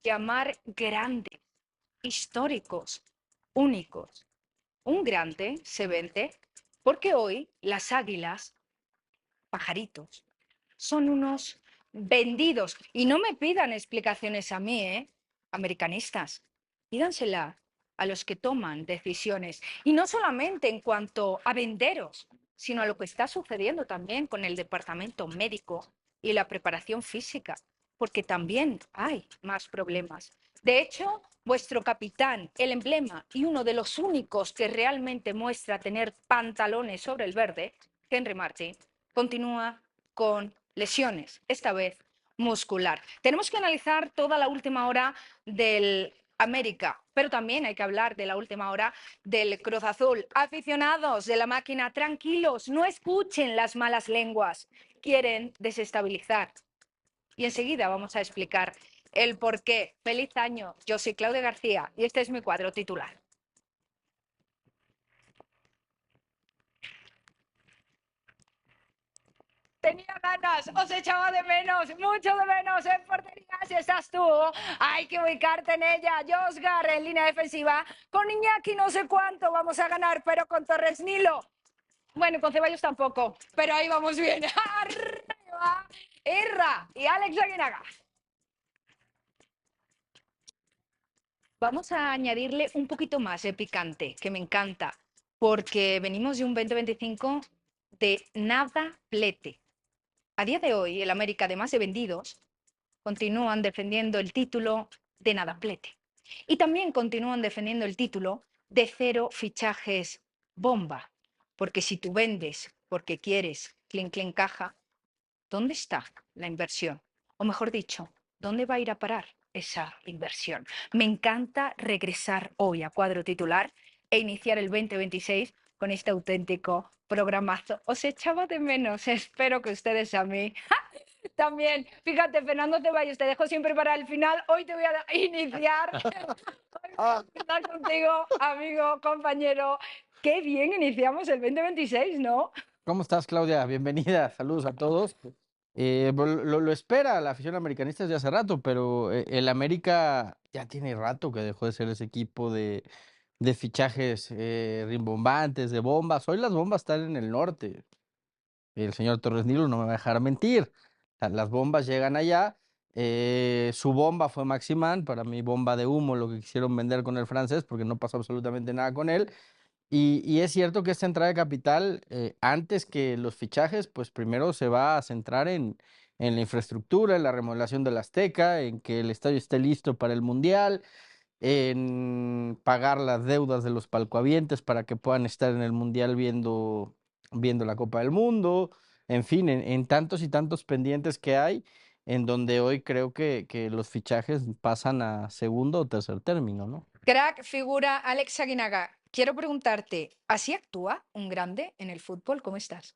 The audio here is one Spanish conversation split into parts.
llamar grandes, históricos, únicos. Un grande se vende porque hoy las águilas, pajaritos, son unos vendidos. Y no me pidan explicaciones a mí, americanistas. Pídansela a los que toman decisiones. Y no solamente en cuanto a venderos, sino a lo que está sucediendo también con el departamento médico y la preparación física, porque también hay más problemas. De hecho, vuestro capitán, el emblema y uno de los únicos que realmente muestra tener pantalones sobre el verde, Henry Martin, continúa con lesiones, esta vez muscular. Tenemos que analizar toda la última hora del América, pero también hay que hablar de la última hora del Cruz Azul. Aficionados de la máquina, tranquilos, no escuchen las malas lenguas. Quieren desestabilizar. Y enseguida vamos a explicar el por qué. Feliz año. Yo soy Claudia García y este es mi cuadro titular. Tenía ganas, os echaba de menos, mucho de menos en portería, si estás tú, hay que ubicarte en ella. Josgar en línea defensiva, con Iñaki no sé cuánto vamos a ganar, pero con Torres Nilo, bueno, con Ceballos tampoco, pero ahí vamos bien. Arriba, Irra y Alex Aguinaga. Vamos a añadirle un poquito más de picante, que me encanta, porque venimos de un 2025 de nada plete. A día de hoy, el América, además de vendidos, continúan defendiendo el título de nada plete. Y también continúan defendiendo el título de cero fichajes bomba. Porque si tú vendes porque quieres clean clean caja, ¿dónde está la inversión? O mejor dicho, ¿dónde va a ir a parar esa inversión? Me encanta regresar hoy a cuadro titular e iniciar el 2026 con este auténtico programazo. Os echaba de menos, espero que ustedes a mí. También, fíjate, Fernando Ceballos, te dejo siempre para el final. Hoy te voy a iniciar. Hoy voy a empezar contigo, amigo, compañero. Qué bien iniciamos el 2026, ¿no? ¿Cómo estás, Claudia? Bienvenida. Saludos a todos. Lo espera la afición americanista desde hace rato, pero el América ya tiene rato que dejó de ser ese equipo de fichajes rimbombantes, de bombas. Hoy las bombas están en el norte. El señor Torres Nilo no me va a dejar mentir. Las bombas llegan allá. Su bomba fue Maximán, para mí bomba de humo, lo que quisieron vender con el francés, porque no pasó absolutamente nada con él. Y es cierto que esta entrada de capital, antes que los fichajes, pues primero se va a centrar en la infraestructura, en la remodelación del Azteca, en que el estadio esté listo para el Mundial, en pagar las deudas de los palcohabientes para que puedan estar en el Mundial viendo la Copa del Mundo, en fin, en tantos y tantos pendientes que hay, en donde hoy creo que los fichajes pasan a segundo o tercer término, ¿no? Crack, figura Alex Aguinaga. Quiero preguntarte, ¿así actúa un grande en el fútbol? ¿Cómo estás?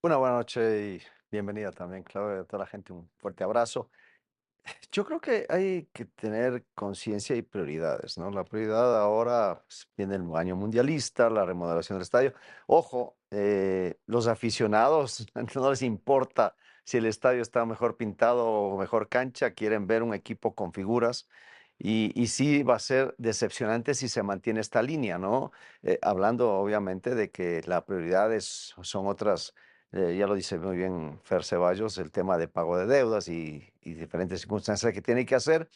Una buena noche y bienvenida también, Claudia, a toda la gente, un fuerte abrazo. Yo creo que hay que tener conciencia y prioridades, ¿no? La prioridad ahora pues, viene el año mundialista, la remodelación del estadio. Ojo, los aficionados no les importa si el estadio está mejor pintado o mejor cancha, quieren ver un equipo con figuras. Y sí va a ser decepcionante si se mantiene esta línea, ¿no? Hablando obviamente de que la prioridad son otras, ya lo dice muy bien Fer Ceballos, el tema de pago de deudas y diferentes circunstancias que tiene que hacer,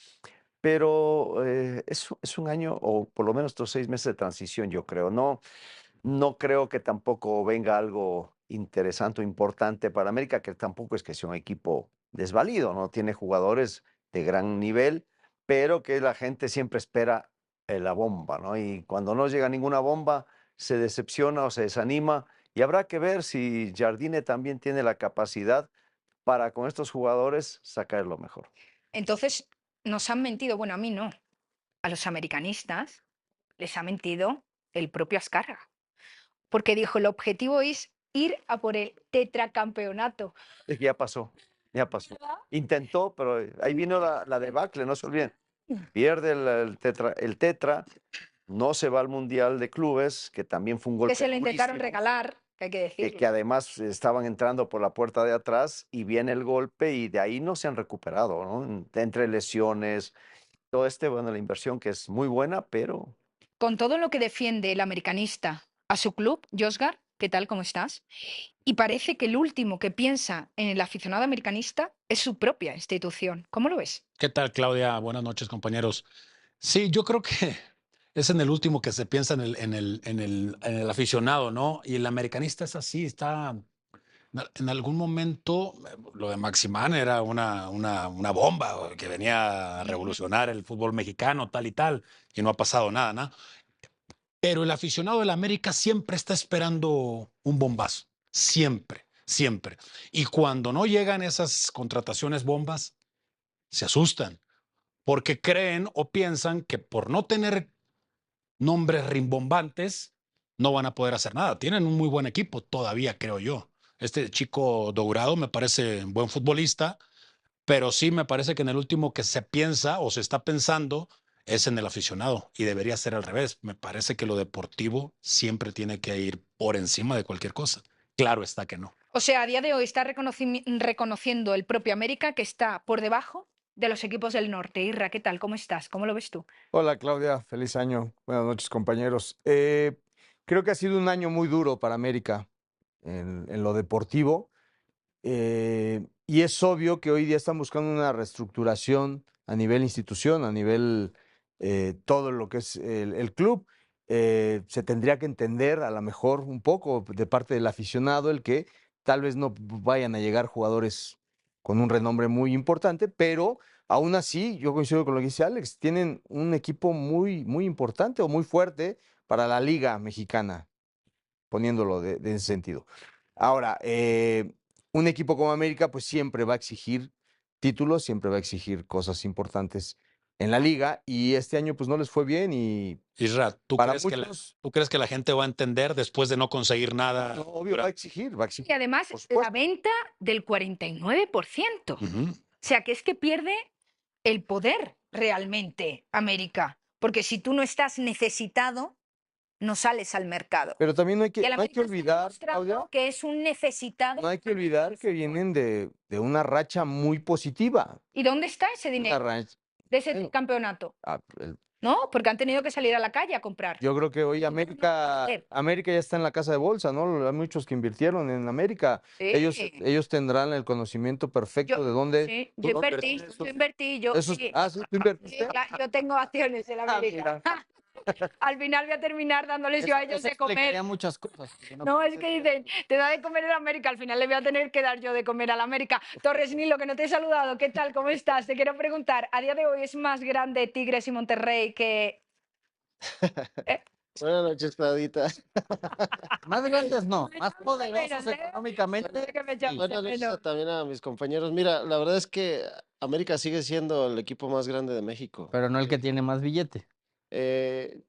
pero es un año o por lo menos estos 6 meses de transición, yo creo. No creo que tampoco venga algo interesante o importante para América, que tampoco es que sea un equipo desvalido, ¿no? Tiene jugadores de gran nivel, pero que la gente siempre espera la bomba, ¿no? Y cuando no llega ninguna bomba, se decepciona o se desanima. Y habrá que ver si Jardine también tiene la capacidad para con estos jugadores sacar lo mejor. Entonces, nos han mentido, bueno, a mí no, a los americanistas les ha mentido el propio Azcárraga, porque dijo, el objetivo es ir a por el tetracampeonato. Es que ya pasó, ya pasó. ¿Verdad? Intentó, pero ahí vino la debacle, no se olviden. Pierde el tetra, no se va al Mundial de Clubes, que también fue un Que golpe se lo intentaron durísimo, regalar, que hay que que decirlo. además estaban entrando por la puerta de atrás y viene el golpe y de ahí no se han recuperado, ¿no? Entre lesiones, todo bueno, la inversión que es muy buena, pero Con todo lo que defiende el americanista a su club, Josgar, ¿qué tal? ¿Cómo estás? Y parece que el último que piensa en el aficionado americanista es su propia institución. ¿Cómo lo ves? ¿Qué tal, Claudia? Buenas noches, compañeros. Sí, yo creo que es en el último que se piensa en el aficionado, ¿no? Y el americanista es así, está. En algún momento, lo de Maximán era una bomba que venía a revolucionar el fútbol mexicano, tal y tal, y no ha pasado nada, ¿no? Pero el aficionado del América siempre está esperando un bombazo, siempre, siempre. Y cuando no llegan esas contrataciones bombas, se asustan porque creen o piensan que por no tener nombres rimbombantes no van a poder hacer nada. Tienen un muy buen equipo todavía, creo yo. Este chico Dourado me parece un buen futbolista, pero sí me parece que en el último que se piensa o se está pensando es en el aficionado y debería ser al revés. Me parece que lo deportivo siempre tiene que ir por encima de cualquier cosa. Claro está que no. O sea, a día de hoy está reconociendo el propio América que está por debajo de los equipos del norte. Irra, ¿qué tal? ¿Cómo estás? ¿Cómo lo ves tú? Hola Claudia, feliz año. Buenas noches compañeros. Creo que ha sido un año muy duro para América en lo deportivo y es obvio que hoy día están buscando una reestructuración a nivel institución, a nivel todo lo que es el club. Se tendría que entender a lo mejor un poco de parte del aficionado el que tal vez no vayan a llegar jugadores con un renombre muy importante, pero aún así, yo coincido con lo que dice Alex, tienen un equipo muy, muy importante o muy fuerte para la Liga Mexicana, poniéndolo de ese sentido. Ahora, un equipo como América, pues siempre va a exigir títulos, siempre va a exigir cosas importantes en la liga, y este año pues no les fue bien y Isra, para muchos, ¿tú crees que la gente va a entender después de no conseguir nada? no, obvio, va a exigir, va a Y exigir, además, por la supuesto. venta del 49%. Ujú. O sea, que es que pierde el poder realmente América. Porque si tú no estás necesitado, no sales al mercado. Pero también no hay Y el no hay que América está olvidar, demostrando Claudia, que es un necesitado. no hay que olvidar que vienen de una racha muy positiva. ¿Y dónde está ese Una dinero racha, de ese bueno, campeonato? ah, el- ¿No? Porque han tenido que salir a la calle a comprar. yo creo que hoy Joder. América ya está en la casa de bolsa, ¿no? Hay muchos que invirtieron en América. Sí. Ellos tendrán el conocimiento Yo, perfecto de dónde. sí, ¿Tú yo dónde invertí, tienes yo esos- invertí, yo esos- sí. ah, sí, tú Sí, invertiste. yo tengo acciones en Ah, América. mira. Al final voy a terminar dándoles yo Eso, a ellos eso de comer. explicaría muchas cosas. Porque no No, es puede que ser. dicen, te da de comer en América, al final le voy a tener que dar yo de comer a la América. Torres Nilo, que no te he saludado, ¿qué tal? ¿Cómo estás? Te quiero preguntar, ¿a día de hoy es más grande Tigres y Monterrey que... ¿Eh? Buenas noches, Claudita. Más grandes no, Me más echo de poderosos menos, ¿eh? económicamente. Que me echas Sí. de Buenas noches menos. también a mis compañeros. Mira, la verdad es que América sigue siendo el equipo más grande de México. Pero no el que tiene más billete. Eh,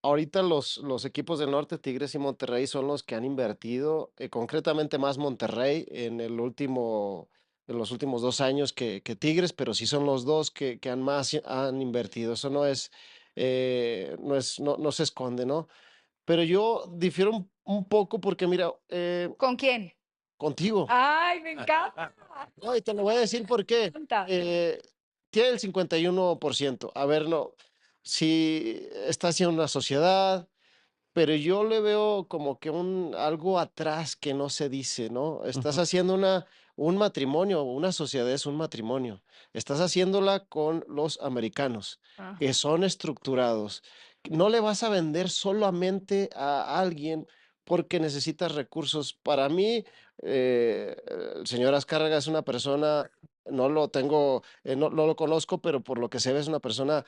Ahorita los equipos del norte, Tigres y Monterrey, son los que han invertido, concretamente más Monterrey en los últimos 2 años que Tigres, pero sí son los dos que han invertido. Eso no se esconde, ¿no? Pero yo difiero un poco porque, mira, ¿Con quién? contigo. ¡Ay, me encanta! No, y te lo voy a decir por qué. Encanta. Tiene el 51%. A ver, no, si está haciendo una sociedad, pero yo le veo como que algo atrás que no se dice, ¿no? Estás Ujú. haciendo un matrimonio, una sociedad es un matrimonio. Estás haciéndola con los americanos, que Ajá. son estructurados. No le vas a vender solamente a alguien porque necesitas recursos. Para mí, el señor Azcárraga es una persona, no lo conozco, pero por lo que se ve es una persona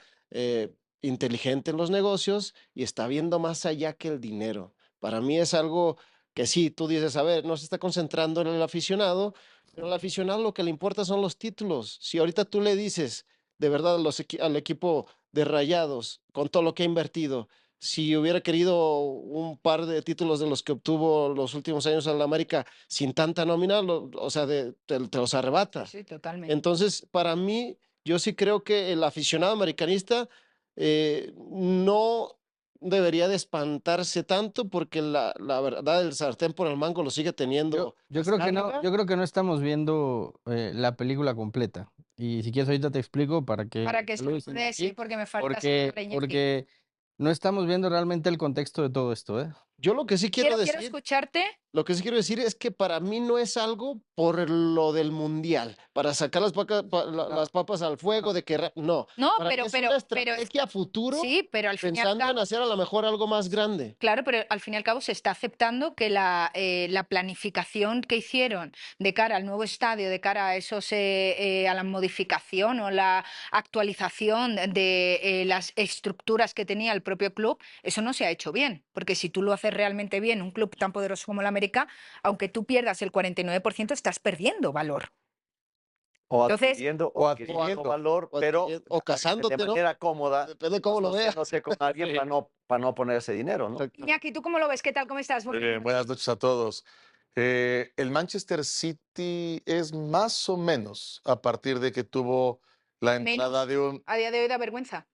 inteligente en los negocios y está viendo más allá que el dinero. Para mí es algo que sí, tú dices, a ver, no se está concentrando en el aficionado, pero al aficionado lo que le importa son los títulos. Si ahorita tú le dices de verdad al equipo de Rayados, con todo lo que ha invertido, si hubiera querido un par de títulos de los que obtuvo los últimos años en la América sin tanta nómina, o sea, te los Sí, arrebata. sí, totalmente. Entonces, para mí, yo sí creo que el aficionado americanista no debería de espantarse tanto porque la verdad el sartén por el mango lo sigue teniendo Yo creo que no, Azcárraga. yo creo que no estamos viendo la película completa. Y si quieres ahorita te explico para Para que que Luis se sí, aquí, porque me falta porque no estamos viendo realmente el contexto de todo esto, ¿eh? Yo lo que sí quiero Quiero decir escucharte. Lo que sí quiero decir es que para mí no es algo por lo del mundial, para sacar No, las papas al fuego, de que no, No, para mí es una estrategia a futuro sí, pero al fin y al pensando en cabo, hacer a lo mejor algo más grande. claro, pero al fin y al cabo se está aceptando que la planificación que hicieron de cara al nuevo estadio, de cara a esos a la modificación o la actualización de las estructuras que tenía el propio club, eso no se ha hecho bien, porque si tú lo haces realmente bien, un club tan poderoso como el América, aunque tú pierdas el 49%, estás perdiendo valor. O Entonces, adquiriendo, o o adquiriendo adquiriendo. valor, pero O de casándote, ¿no? manera cómoda, Depende de cómo lo veas. asociándote con alguien Sí. para no poner ese dinero, ¿no? Exacto. Iñaki, ¿tú cómo lo ves? ¿Qué tal? ¿Cómo estás? Muy bien, buenas noches a todos. El Manchester City es más o menos a partir de que tuvo la entrada Menos. de un... A día de hoy da vergüenza.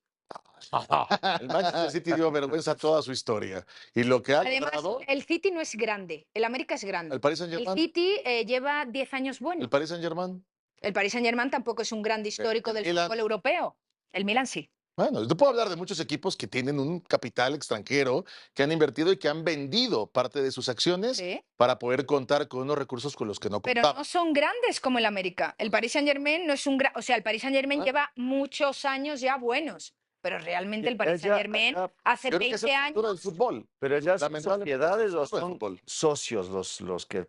El Manchester City dio vergüenza toda su historia. Y lo que ha Además, logrado, el City no es grande, el América es el grande. Paris El Saint-Germain, City lleva 10 años el buenos. Paris Saint-Germain, El Paris Saint-Germain tampoco es un grande histórico el del Milan. fútbol europeo. El Milan sí. Bueno, yo puedo hablar de muchos equipos que tienen un capital extranjero, que han invertido y que han vendido parte de sus acciones Sí. para poder contar con unos recursos con los que no Pero contaban. no son grandes como el América. El Paris Saint-Germain no es un gran... O sea, el Paris Saint-Germain Ah. lleva muchos años ya buenos. Pero realmente el Paris Ya- Saint-Germain ya- hace Yo creo que es 20 la cultura del años... fútbol. Pero ya son Lamentablemente, sociedades o es el son fútbol. socios los que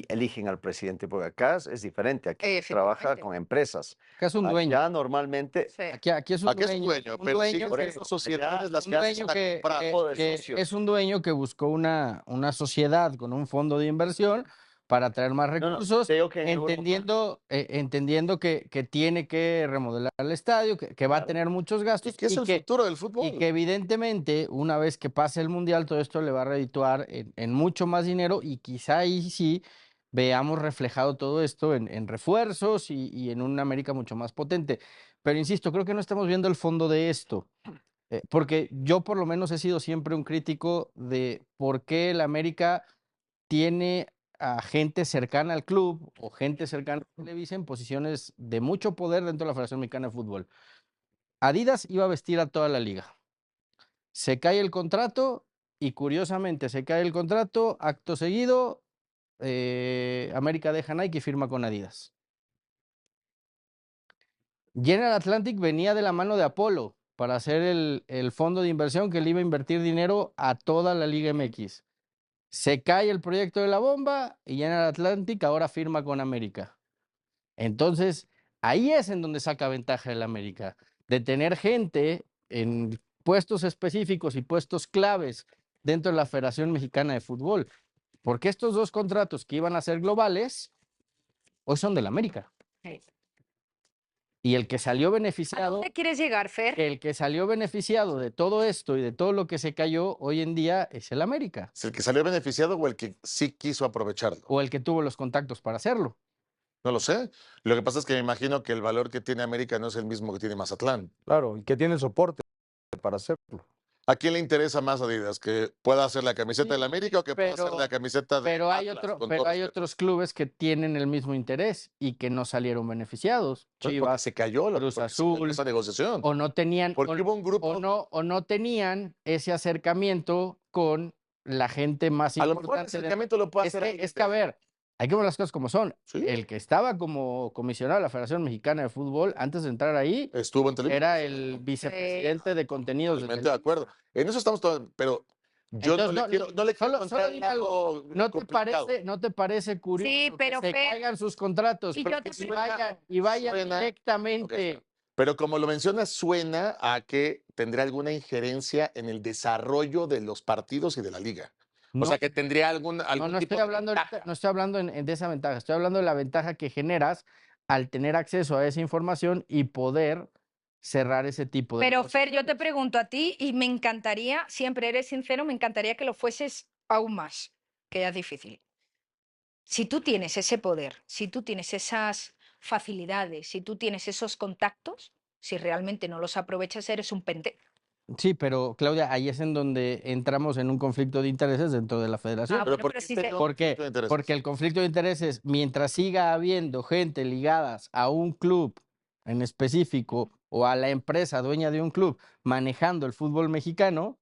eligen al presidente, porque acá es diferente, aquí se trabaja Efectivamente. con empresas. Acá es un dueño. Allá normalmente Sí. Aquí es un Aquí es un dueño, dueño, un pero dueño siguen por que, siendo eso, sociedades las un que dueño hacen que, comprar. todo de que socios. es un dueño que buscó una sociedad con un fondo de inversión para traer más No, recursos, te digo que en Europa, entendiendo que tiene que remodelar el estadio, que va a claro, tener muchos ¿Y gastos qué es el futuro del fútbol? y que evidentemente una vez que pase el Mundial todo esto le va a redituar en mucho más dinero y quizá ahí sí veamos reflejado todo esto en refuerzos y en una América mucho más potente. Pero insisto, creo que no estamos viendo el fondo de esto. Porque yo por lo menos he sido siempre un crítico de por qué el América tiene a gente cercana al club o gente cercana a Televisa en posiciones de mucho poder dentro de la Federación Mexicana de Fútbol. Adidas iba a vestir a toda la liga. Se cae el contrato y curiosamente se cae el contrato, acto seguido, América deja Nike y firma con Adidas. General Atlantic venía de la mano de Apolo para hacer el fondo de inversión que le iba a invertir dinero a toda la Liga MX. Se cae el proyecto de la bomba y General Atlantic ahora firma con América. Entonces, ahí es en donde saca ventaja el América, de tener gente en puestos específicos y puestos claves dentro de la Federación Mexicana de Fútbol. Porque estos dos contratos que iban a ser globales, hoy son del América. Sí. Y el que salió ¿A beneficiado, dónde quieres llegar, Fer? el que salió beneficiado de todo esto y de todo lo que se cayó hoy en día es el América, ¿Es el que salió beneficiado o el que sí quiso aprovecharlo? o el que tuvo los contactos para hacerlo. No lo sé. Lo que pasa es que me imagino que el valor que tiene América no es el mismo que tiene Mazatlán. Claro, y que tiene el soporte para hacerlo. ¿A quién le interesa más Adidas? ¿Que pueda hacer la camiseta del Sí, América o que pueda hacer la camiseta de Pero hay Atlas? otro, Con pero todo hay respeto. otros clubes que tienen el mismo interés y que no salieron beneficiados. Porque Chivas, se cayó, Cruz porque se cayó Azul, esa negociación. o no tenían, Porque hubo un grupo, o no tenían ese acercamiento con la gente más a lo mejor el importante. acercamiento lo puede hacer Es que, a ver, hay que ver las cosas como son. Sí. El que estaba como comisionado de la Federación Mexicana de Fútbol, antes de entrar ahí, Estuvo en Televisa. era el vicepresidente de contenidos de Totalmente de acuerdo. En eso estamos todos, pero yo Entonces, no le quiero, no le quiero solo encontrar dime el algo. lado ¿No te complicado. parece curioso Sí, pero que se Fer, caigan sus contratos y yo te y vayan suena- directamente? Ok, pero como lo mencionas, suena a que tendría alguna injerencia en el desarrollo de los partidos y de la liga. O No, sea, que tendría algún no tipo estoy de hablando ventaja. no estoy hablando de esa ventaja, estoy hablando de la ventaja que generas al tener acceso a esa información y poder cerrar ese tipo de Pero Fer, yo te negociaciones. pregunto a ti y me encantaría, siempre eres sincero, me encantaría que lo fueses aún más, que ya es difícil. Si tú tienes ese poder, si tú tienes esas facilidades, si tú tienes esos contactos, si realmente no los aprovechas, eres un pendejo. Sí, pero Claudia, ahí es en donde entramos en un conflicto de intereses dentro de la federación. Ah, Pero bueno, ¿por pero qué sí tenía se- un ¿Por qué? conflicto de intereses? Porque el conflicto de intereses, mientras siga habiendo gente ligadas a un club en específico o a la empresa dueña de un club manejando el fútbol mexicano,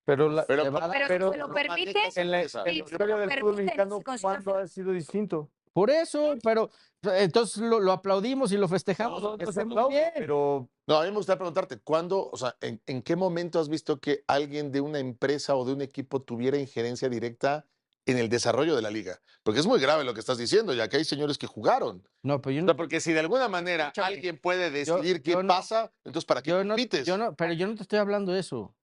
Pero, la- Pero se va a dar- Pero si pero se lo no permite, manejas en la, empresa. en la si se historia lo del fútbol permiten, mexicano, se considera ¿cuándo ha sido distinto? por eso, pero entonces lo aplaudimos y lo festejamos. No, no que se esté muy aplaude, bien. pero No, a mí me gustaría preguntarte, ¿cuándo, o sea, en qué momento has visto que alguien de una empresa o de un equipo tuviera injerencia directa en el desarrollo de la liga? Porque es muy grave lo que estás diciendo, ya que hay señores que jugaron. No, pero yo O no, sea, porque si de alguna manera Escúchame, alguien puede decidir qué yo no, pasa, entonces ¿para qué yo no, compites? pero yo no te estoy hablando de eso.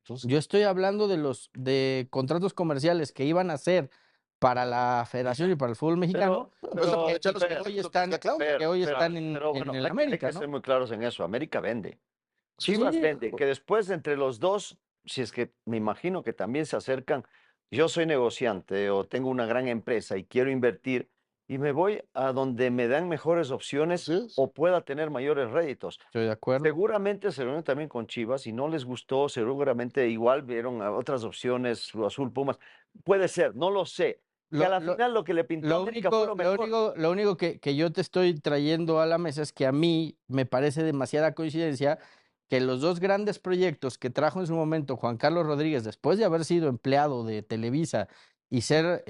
Entonces, Yo estoy hablando de los de contratos comerciales que iban a hacer para la federación y para el fútbol mexicano, Pero, no es pero, aprovechar los que beneficios, hoy lo que decía están, Claudia. que hoy pero, están pero en bueno, el hay América, que ser ¿no? muy claros en eso. América vende. Chivas Sí, vende, que después entre los dos, si es que me imagino que también se acercan, yo soy negociante o tengo una gran empresa y quiero invertir y me voy a donde me dan mejores opciones Así es. o pueda tener mayores réditos. estoy de acuerdo. Seguramente se reunieron también con Chivas y no les gustó, seguramente igual vieron a otras opciones, Cruz Azul, Pumas. Puede ser, no lo sé. Que a Lo, la lo- final lo que le pintó a Lo América fue único, lo mejor. lo único que yo te estoy trayendo a la mesa es que a mí me parece demasiada coincidencia que los dos grandes proyectos que trajo en su momento Juan Carlos Rodríguez, después de haber sido empleado de Televisa y ser,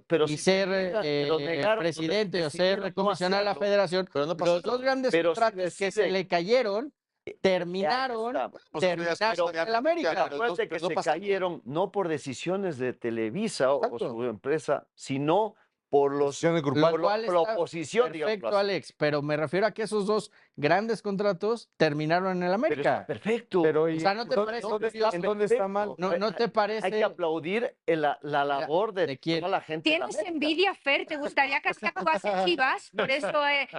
Pero si te niegan, pero negaron, presidente o ser decidieron no comisionado de la hacerlo. federación, Pero no pasó los dos nada. grandes Pero si contratos que se deciden, le cayeron ahí terminaron, está. Pues tú me das terminaron caso de en el América. pero entonces, Acuérdate que pero no se pasa nada. cayeron no por decisiones de Televisa o Exacto. su empresa, sino por decisiones Lo grupales. por cual la está oposición, digámoslo perfecto, así. Alex, pero me refiero a que esos dos grandes contratos terminaron en el Pero está América. perfecto. Pero O sea, ¿no te parece curioso? ¿en dónde está mal? ¿No te Hay que parece? aplaudir la labor de ¿de quién? toda la gente de la tienes América. envidia, Fer, te gustaría que así actuase Chivas, por eso,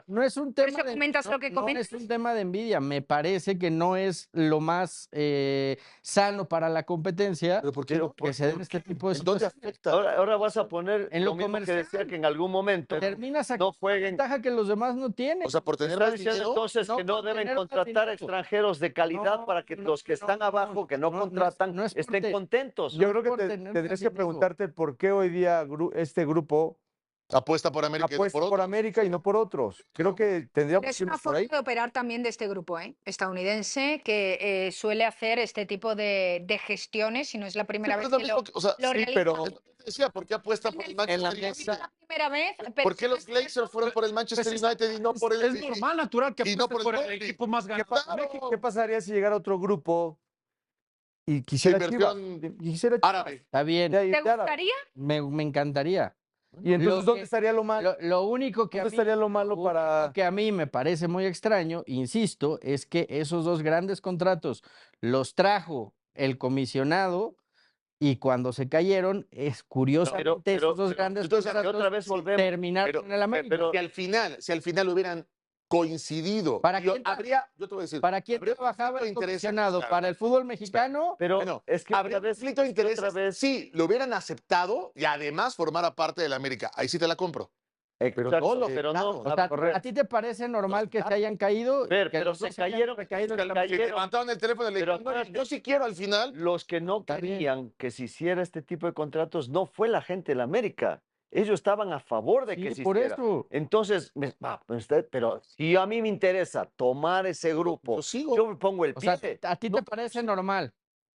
No es un por tema eso de, comentas no, lo que no comentas. es un tema de envidia. Me parece que no es lo más sano para la competencia Pero ¿por qué Pero no? que se den este tipo de ¿En dónde situaciones. afecta? ahora vas a poner En lo lo mismo que decía comercial. que en algún momento Termina no sacando jueguen. ventaja que los demás no tienen. O sea, por tener Está más diciendo dinero. entonces No que no por deben tener más contratar dinero. extranjeros de calidad para que los que están abajo, que no contratan, no es por estén te- contentos. Yo creo que por tener tendrías más que dinero. preguntarte por qué hoy día este grupo Apuesta por América y no apuesta por por otros. América y no por otros. Creo que tendríamos Es que una irnos por forma ahí. de operar también de este grupo estadounidense que suele hacer este tipo de gestiones y no es la Sí, primera pero vez es lo que mismo que, o sea, lo Sí, realiza. pero es lo que te decía, ¿por qué apuesta por el en la Manchester No United? es la primera vez, pero ¿Por qué sí los es cierto. Glazers fueron por el Manchester Pues United y no por el es normal, natural que y no apuestes por el por el Burnley? equipo más ganador de Claro. México. ¿qué pasaría si llegara otro grupo y De quisiera Chivas? inversión Y quisiera Chivas. árabe. Está bien, De ahí- ¿Te de árabe. gustaría? me encantaría. Y entonces, Lo ¿dónde que- estaría lo malo? Lo único que a ¿Dónde mí, estaría lo malo único para...? que a mí me parece muy extraño, insisto, es que esos dos grandes contratos los trajo el comisionado y cuando se cayeron, es curiosamente esos dos grandes entonces, contratos otra vez volvemos. terminaron Pero- en el América. pero- si al final hubieran coincidido, ¿Para yo, quién yo te voy a decir, ¿Para quién habría trabajaba conflicto de el intereses, comisionado? claro. ¿Para el fútbol mexicano? Pero Bueno, es que habría otra vez, conflicto de es que intereses. otra vez, Sí, lo hubieran aceptado y además formara parte de la América. Ahí sí te la compro. exacto, no lo pero no, aceptaron. O sea, ¿a ti te parece normal que se hayan caído? Ver, que pero los se dos hayan cayeron, recaído en se la Que cayeron. levantaron el teléfono y le Pero dijeron, "No, acuérdate, yo sí quiero al final". los que no Está bien. querían que se hiciera este tipo de contratos no fue la gente de la América. Ellos estaban a favor de que Sí, se por hiciera. eso. Entonces, pero si a mí me interesa tomar ese grupo, yo sigo. yo me pongo el O pie. sea, ¿a ti No, te parece normal?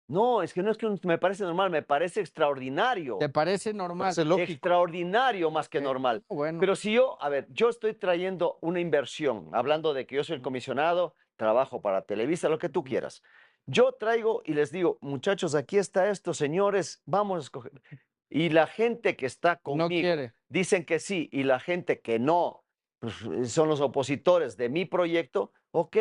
no, es que no es que me parece normal, me parece extraordinario. ¿Te parece normal? Parece lógico. Extraordinario más que normal. Bueno, Pero si yo, a ver, yo estoy trayendo una inversión, hablando de que yo soy el comisionado, trabajo para Televisa, lo que tú quieras. Yo traigo y les digo, muchachos, aquí está esto, señores, vamos a escoger. Y la gente que está no conmigo quiere. dicen que sí, y la gente que no, pues, son los opositores de mi proyecto, ok.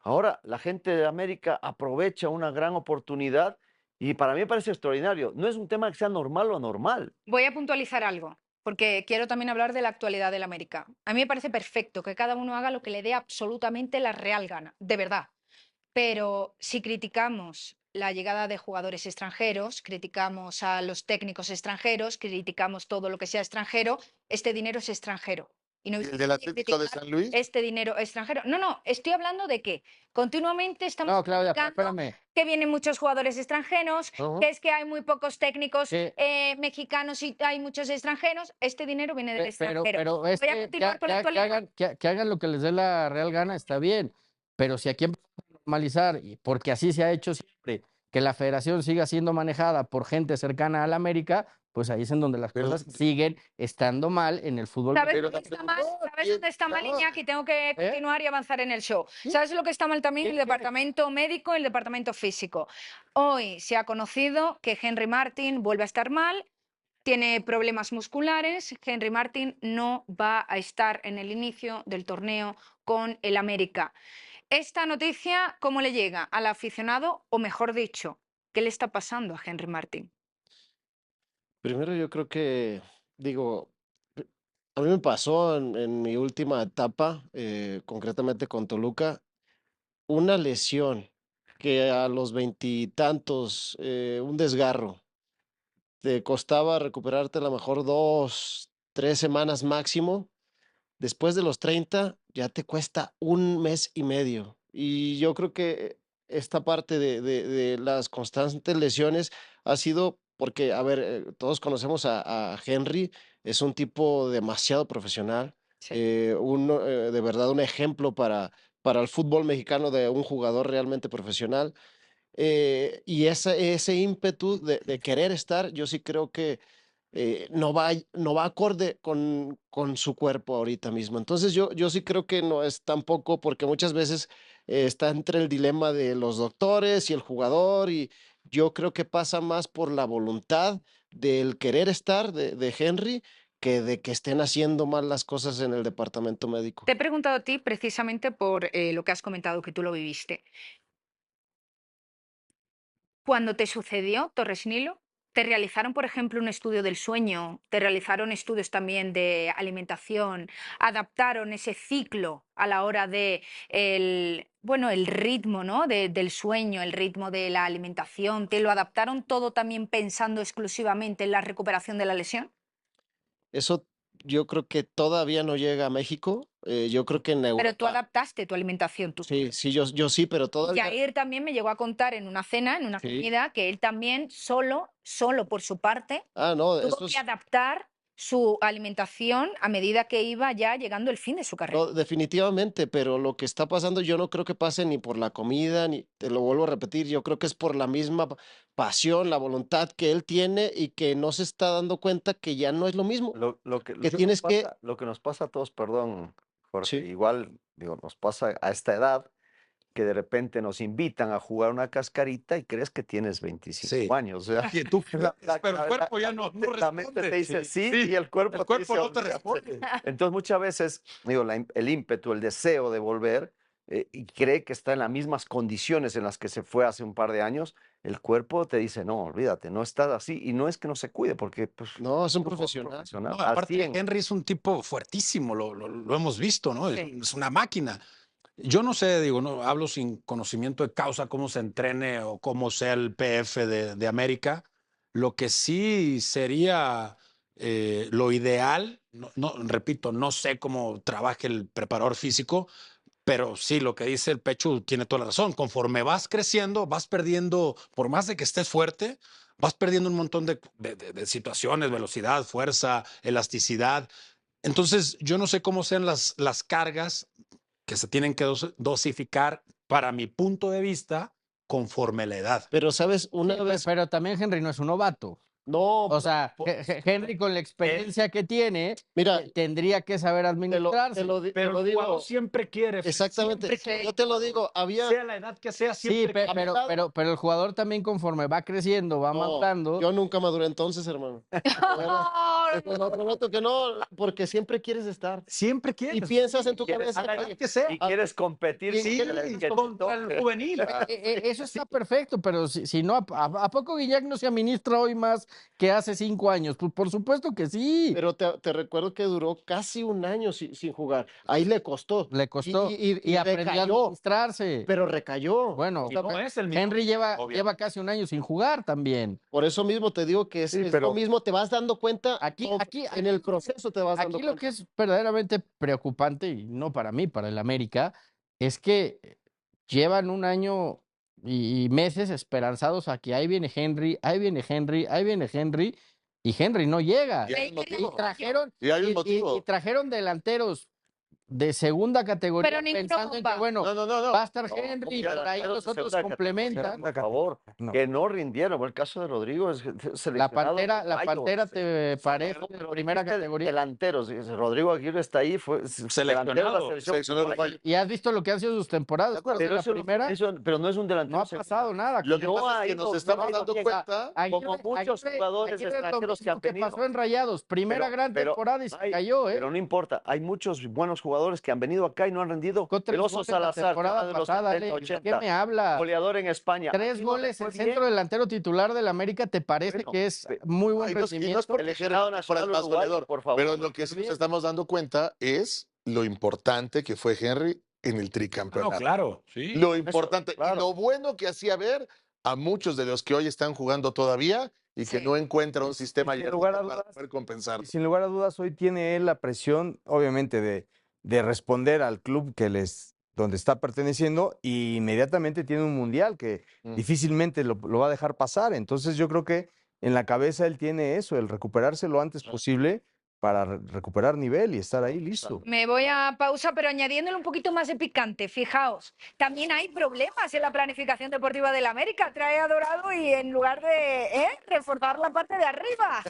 Ahora la gente de América aprovecha una gran oportunidad y para mí me parece extraordinario. No es un tema que sea normal o anormal. Voy a puntualizar algo, porque quiero también hablar de la actualidad del América. A mí me parece perfecto que cada uno haga lo que le dé absolutamente la real gana, de verdad. Pero si criticamos la llegada de jugadores extranjeros, criticamos a los técnicos extranjeros, criticamos todo lo que sea extranjero, este dinero es extranjero y no he ¿Y visto el del a nadie Atlético de criticar San Luis? este dinero extranjero. No, no, estoy hablando de que continuamente estamos No, Claudia, criticando espérame. que vienen muchos jugadores extranjeros, Ujú. que es que hay muy pocos técnicos Que- mexicanos y hay muchos extranjeros. Este dinero viene del extranjero. Pero Voy a que continuar con la actualidad. que hagan lo que les dé la real gana, está bien. Pero si aquí empezamos a normalizar, y porque así se ha hecho siempre, que la federación siga siendo manejada por gente cercana a la América, pues ahí es en donde las Pero- cosas siguen estando mal en el fútbol. ¿Sabes Pero dónde la está mal? pregunta ¿Sabes es- dónde está mal, no. Iñaki? Tengo que continuar y avanzar en el show. ¿Sí? ¿Sabes lo que está mal también? ¿Qué- El qué? departamento médico y el departamento físico. Hoy se ha conocido que Henry Martin vuelve a estar mal, tiene problemas musculares. Henry Martin no va a estar en el inicio del torneo con el América. Esta noticia, ¿cómo le llega al aficionado? O mejor dicho, ¿qué le está pasando a Henry Martin? Primero yo creo que, digo, a mí me pasó en mi última etapa, concretamente con Toluca, una lesión que a los veintitantos, un desgarro, te costaba recuperarte a lo mejor 2, 3 semanas máximo. Después de los 30 ya te cuesta un mes y medio. Y yo creo que esta parte de las constantes lesiones ha sido porque, a ver, todos conocemos a Henry, es un tipo demasiado profesional, Sí. de verdad un ejemplo para el fútbol mexicano de un jugador realmente profesional. Y ese ímpetu de querer estar, yo sí creo que no va acorde con su cuerpo ahorita mismo. Entonces yo sí creo que no es tampoco, porque muchas veces está entre el dilema de los doctores y el jugador, y yo creo que pasa más por la voluntad del querer estar de Henry que de que estén haciendo mal las cosas en el departamento médico. Te he preguntado a ti precisamente por lo que has comentado, que tú lo viviste. Cuando te sucedió, Torres Nilo, ¿te realizaron, por ejemplo, un estudio del sueño? ¿Te realizaron estudios también de alimentación? ¿Adaptaron ese ciclo a la hora de bueno, el ritmo, ¿no? del sueño, el ritmo de la alimentación? ¿Te lo adaptaron todo también pensando exclusivamente en la recuperación de la lesión? Eso yo creo que todavía no llega a México. Yo creo que en Pero tú Europa. adaptaste tu alimentación, tú. Sí, sí, yo sí, pero todavía. Jair también me llegó a contar en una cena, en una Sí. comida, que él también solo por su parte, Ah, no, tuvo esto que es. adaptar su alimentación a medida que iba ya llegando el fin de su carrera. No, definitivamente, pero lo que está pasando yo no creo que pase ni por la comida, ni, te lo vuelvo a repetir, yo creo que es por la misma pasión, la voluntad que él tiene y que no se está dando cuenta que ya no es lo mismo, Lo que, que tienes que. lo que nos pasa a todos, perdón, Jorge, Sí. igual, digo, nos pasa a esta edad que de repente nos invitan a jugar una cascarita y crees que tienes 25 Sí. años. O sea, Y tú, la- la- pero el la- cuerpo ya no la mente responde. te dice sí, Sí, y el cuerpo, el cuerpo te dice, no te "Olvídate". responde. Entonces muchas veces, digo, el ímpetu, el deseo de volver y cree que está en las mismas condiciones en las que se fue hace un par de años, el cuerpo te dice, no, olvídate, no estás así. Y no es que no se cuide, porque pues, No, es un jugador profesional. No, al aparte, 100. Henry es un tipo fuertísimo, lo hemos visto, ¿no? Sí. Es una máquina. Yo no sé, digo, no hablo sin conocimiento de causa, cómo se entrene o cómo sea el PF de América. Lo que sí sería lo ideal, repito, no sé cómo trabaje el preparador físico, pero sí, lo que dice el Pechu tiene toda la razón. Conforme vas creciendo, vas perdiendo, por más de que estés fuerte, vas perdiendo un montón de situaciones, velocidad, fuerza, elasticidad. Entonces, yo no sé cómo sean las cargas que se tienen que dosificar, para mi punto de vista, conforme la edad. Pero, ¿sabes? Una Sí, vez. pero también Henry no es un novato. No, O sea, po- Henry con la experiencia que tiene, mira, tendría que saber te administrarse. Pero el jugador siempre quiere. Exactamente. Siempre Yo te lo digo, había. sea la edad que sea, Sí, siempre pero el jugador también conforme va creciendo, va No, madurando. yo nunca maduré entonces, hermano. No, prometo que no, porque siempre quieres estar. siempre Y quieres. piensas en tu quieres- cabeza. A la edad oye, que sea. Y quieres competir Sí, con el que te contra el toque. juvenil. Eso está perfecto, pero si no, ¿a poco Guiñac no se administra hoy más que hace 5 años? Pues por supuesto que sí. Pero te recuerdo que duró casi un año sin jugar. Ahí le costó. Le costó. Y Y aprendió a recayó. administrarse. Pero recayó. Bueno, Y no es el mismo. Henry lleva obviamente. casi un año sin jugar también. Por eso mismo te digo que es, Sí, es pero- lo mismo, te vas dando cuenta. Aquí- En el proceso te vas dando Aquí lo cuenta. que es verdaderamente preocupante, y no para mí, para el América, es que llevan un año y meses esperanzados a que ahí viene Henry, ahí viene Henry, ahí viene Henry, y Henry no llega. Y hay un Y motivo. trajeron, Y hay un y motivo. trajeron delanteros de segunda categoría Pero ninguno pensando en que, bomba. bueno, No. va a estar No, Henry, no, por ahí delanteros los de otros segunda complementan. Por favor, No. que no rindieron. El caso de Rodrigo es seleccionado La uruguayo. Pantera te parece de Pero primera dijiste categoría. delanteros. Rodrigo Aguirre está ahí, fue delantero de la selección Seleccionado uruguaya. uruguayo. Y has visto lo que han sido sus temporadas. De acuerdo. Después de Pero, la eso, primera pero no es un delantero. no ha pasado nada. Lo que No pasa ha es que ido, nos no estamos ha ido dando bien. cuenta. Como muchos jugadores Aguirre lo extranjeros que han mismo que venido. pasó en Rayados. Primera gran temporada y se cayó, ¿eh? Pero no importa, hay muchos buenos jugadores que han venido acá y no han rendido. Sacó 3 El Oso goles la Salazar, que temporada va de los pasada, 70, Ale. ¿De qué 80, me hablas? goleador en España. 3 Aquí no le goles fue el bien. centro delantero titular del América, ¿te parece Bueno, que es pe- muy buen Y no es rendimiento? porque Seleccionado Henry fuera el nacional más uruguayo, goleador, por favor. pero lo que sí nos estamos dando cuenta es lo importante que fue Henry en el No, tricampeonato. claro, sí. Lo importante claro. y lo bueno que hacía ver a muchos de los que hoy están jugando todavía y que Sí. no encuentran un sistema sin ya lugar a para dudas, poder compensar. Y sin lugar a dudas, hoy tiene él la presión, obviamente, de responder al club donde está perteneciendo, y inmediatamente tiene un mundial que difícilmente lo va a dejar pasar. Entonces yo creo que en la cabeza él tiene eso, el recuperarse lo antes posible para recuperar nivel y estar ahí listo. Me voy a pausa, pero añadiéndole un poquito más de picante. Fijaos, también hay problemas en la planificación deportiva del América. Trae a Dorado y en lugar de reforzar la parte de arriba.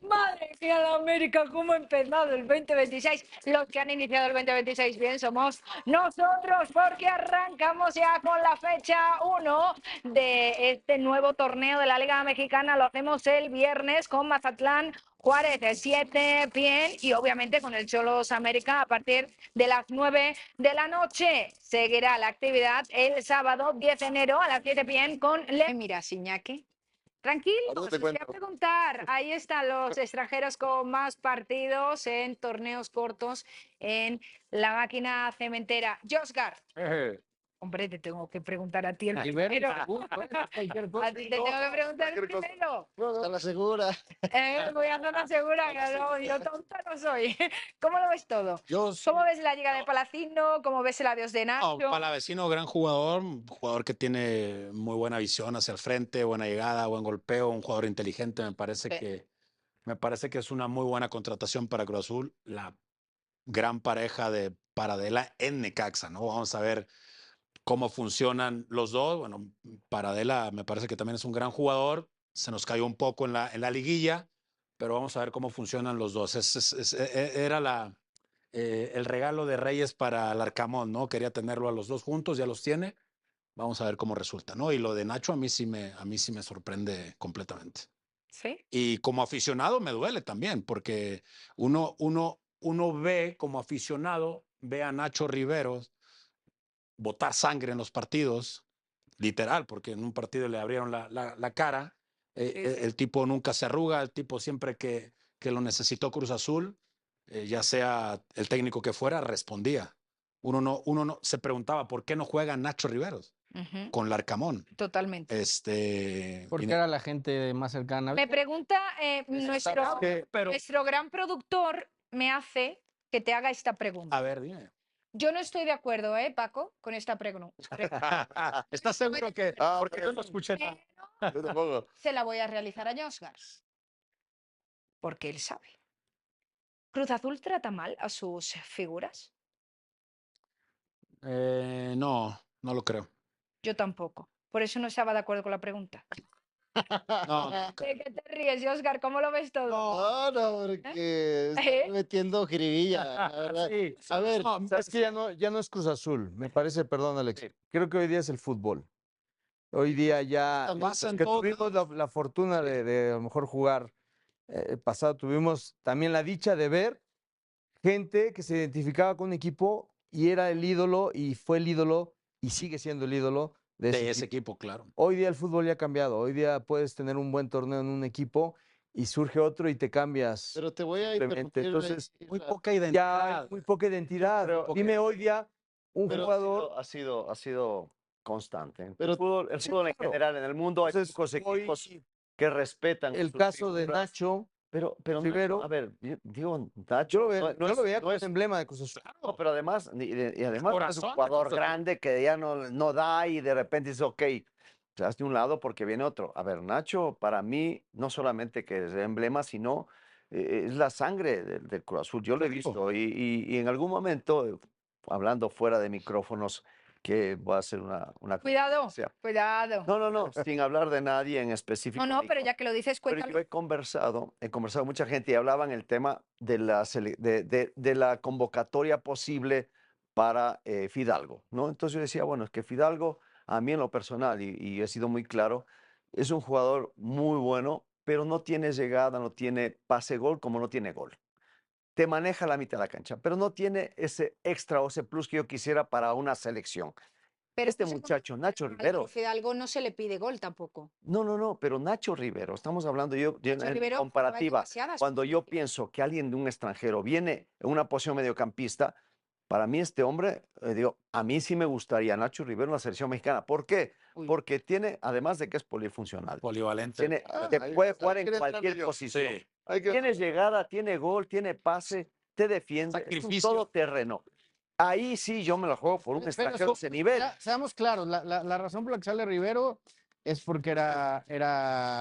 Madre mía, la América, cómo ha empezado el 2026. Los que han iniciado el 2026 bien somos nosotros, porque arrancamos ya con la fecha 1 de este nuevo torneo de la Liga Mexicana. Lo hacemos el viernes con Mazatlán Juárez de 7 p.m. y obviamente con el Xolos América a partir de las 9 de la noche. Seguirá la actividad el sábado 10 de enero a las 7 p.m. con Mira, Siñaki. Tranquilo, Ahorita te os voy a cuento. preguntar. Ahí están los extranjeros con más partidos en torneos cortos en la máquina cementera. Josgar, hombre, te tengo que preguntar a ti el Rivero, primero. cualquier cosa. A ti te tengo que preguntar el Cualquier cosa. primero. Está la segura. Voy a zona segura, que no, yo tonta no soy. ¿Cómo lo ves todo? Yo ¿Cómo ves la llegada de Palacino? ¿Cómo ves el adiós de No, Nacho? Palavecino, gran jugador, un jugador que tiene muy buena visión hacia el frente, buena llegada, buen golpeo, un jugador inteligente, me parece que es una muy buena contratación para Cruz Azul, la gran pareja de Paradela en Necaxa, ¿no? Vamos a ver cómo funcionan los dos. Bueno, Paradela me parece que también es un gran jugador, se nos cayó un poco en la liguilla, pero vamos a ver cómo funcionan los dos. Era el regalo de Reyes para el Arcamón, ¿no? Quería tenerlo a los dos juntos, ya los tiene. Vamos a ver cómo resulta, ¿no? Y lo de Nacho a mí sí me sorprende completamente. Sí. Y como aficionado me duele también, porque uno ve como aficionado, ve a Nacho Riveros botar sangre en los partidos, literal, porque en un partido le abrieron la cara. El tipo nunca se arruga, el tipo siempre que lo necesitó Cruz Azul, ya sea el técnico que fuera, respondía. Uno no se preguntaba por qué no juega Nacho Riveros Ujú, con Larcamón. totalmente. Porque era la gente más cercana. Me pregunta nuestro Pero, gran productor, me hace que te haga esta pregunta. a ver, dime. Yo no estoy de acuerdo, Paco, con esta pregunta. ¿Estás seguro que? Ah, Porque yo no escuché nada. Yo tampoco. Se la voy a realizar a Josgar. Porque él sabe. ¿Cruz Azul trata mal a sus figuras? No lo creo. Yo tampoco. Por eso no estaba de acuerdo con la pregunta. No, ¿De qué te ríes, Oscar? ¿Cómo lo ves todo? No, no, porque está metiendo jiribilla, la verdad. Sí, A ver, Es que ya no es Cruz Azul, me parece, perdón, Alex. Creo que hoy día es el fútbol. Hoy día ya Pasa los en que todos tuvimos la fortuna de a lo mejor jugar pasado, tuvimos también la dicha de ver gente que se identificaba con un equipo y era el ídolo y fue el ídolo y sigue siendo el ídolo de De ese ese equipo. equipo, claro. Hoy día el fútbol ya ha cambiado. Hoy día puedes tener un buen torneo en un equipo y surge otro y te cambias Pero te voy a simplemente. interrumpir. Entonces, Muy Isra, poca ya identidad. hay muy poca identidad. Pero- Dime hoy día un Pero- jugador. Ha sido constante. Pero- El Sí, fútbol en claro. general, en el mundo hay Entonces, pocos equipos hoy que respetan el sus caso de figuras. Nacho, Pero Nacho, Rivero, a ver, digo, yo Nacho lo, no, no yo lo es, veía no como un es- emblema de Cruz Azul. no, pero además, y además no es un corazón de jugador Cruz Azul. grande que ya no da y de repente dice, ok, te das de un lado porque viene otro. A ver, Nacho, para mí, no solamente que es emblema, sino es la sangre del Cruz Azul. Yo lo he Claro. visto y en algún momento, hablando fuera de micrófonos, que voy a hacer una Cuidado, confidencia. cuidado. No, sin hablar de nadie en específico. No, ni pero con- ya que lo dices, pero cuéntalo. yo he conversado con mucha gente y hablaban el tema de de la convocatoria posible para Fidalgo, ¿no? Entonces yo decía, bueno, es que Fidalgo, a mí en lo personal, y he sido muy claro, es un jugador muy bueno, pero no tiene llegada, no tiene pase gol como no tiene gol. Te maneja la mitad de la cancha, pero no tiene ese extra o ese plus que yo quisiera para una selección. Pero Este eso muchacho, Nacho al Rivero, Fidalgo no se le pide gol tampoco. no, pero Nacho Rivero, estamos hablando yo Nacho en Rivero jugaba en comparativa, demasiadas cuando yo posiciones. pienso que alguien de un extranjero viene en una posición mediocampista, para mí este hombre, digo, a mí sí me gustaría Nacho Rivero en la selección mexicana. ¿Por qué? Uy. Porque tiene, además de que es polifuncional, Polivalente. tiene, Ah, te ahí puede está, jugar ahí en quería entrar cualquier yo. posición. Sí. Hay que- Tiene llegada, tiene gol, tiene pase, te defiende, es un Sacrificio. todoterreno. Ahí sí yo me lo juego por un Pero extranjero de ese nivel. seamos claros, la razón por la que sale Rivero es porque era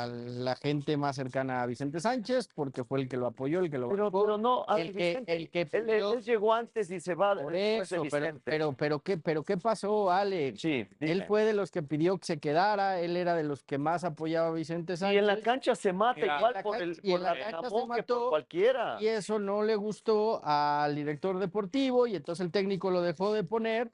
la gente más cercana a Vicente Sánchez, porque fue el que lo apoyó, el que lo Pero bancó, no, a ver, el Vicente, que él pidió. llegó antes y se va Por después de eso, Vicente. pero ¿qué pasó, Alex? Sí, Él dime. fue de los que pidió que se quedara, él era de los que más apoyaba a Vicente Y en la Sánchez, cancha se mata Mira, igual la por cancha- y por en la la cancha se Ramón que por mató, cualquiera. y eso no le gustó al director deportivo y entonces el técnico lo dejó de poner,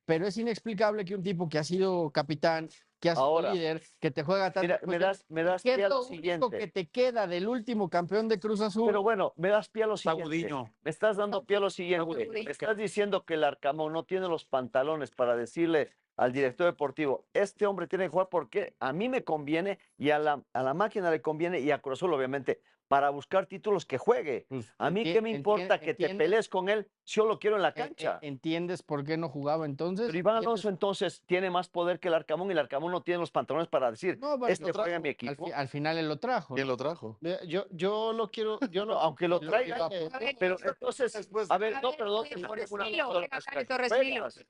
pero es inexplicable que un tipo que ha sido capitán, que ha sido Ahora, líder, que te juega tanto, Mira, me das ¿qué pie es a lo lo único que siguiente. te queda del último campeón de Cruz Azul? Pero bueno, me das pie a lo Está siguiente. Gudiño. Me estás dando pie a lo Está siguiente. Gudiño. Me estás diciendo que el Arcamón no tiene los pantalones para decirle al director deportivo, este hombre tiene que jugar porque a mí me conviene y a la máquina le conviene y a Cruz Azul, obviamente, para buscar títulos que juegue. Pues, A mí qué me importa que te entiendes, pelees con él si yo lo quiero en la cancha. ¿entiendes por qué no jugaba entonces? Pero Iván ¿Entiendes? Alonso entonces tiene más poder que el Arcamón y el Arcamón no tiene los pantalones para decir, No, bueno, este juega en mi al, equipo. al final él lo trajo, ¿Quién ¿no? lo trajo? Mira, yo no quiero, yo no, Aunque lo Y traiga, lo A ver, pero entonces, a ver, a no, ver, pero no a ver, te Torres pones una Nilo, sola venga, las dale, Torres Nilo. cachuelas.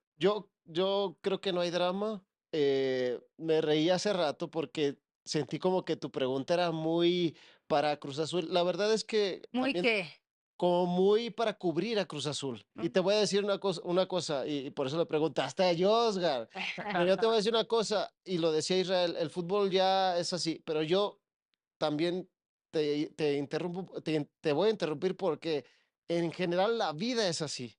yo creo que no hay drama. Me reí hace rato porque sentí como que tu pregunta era muy para Cruz Azul. La verdad es que Muy también que. como muy para cubrir a Cruz Azul. Y te voy a decir una cosa, y por eso le preguntaste a Josgar. Pero yo te voy a decir una cosa, y lo decía Israel, el fútbol ya es así, pero yo también te interrumpo, te voy a interrumpir porque en general la vida es así.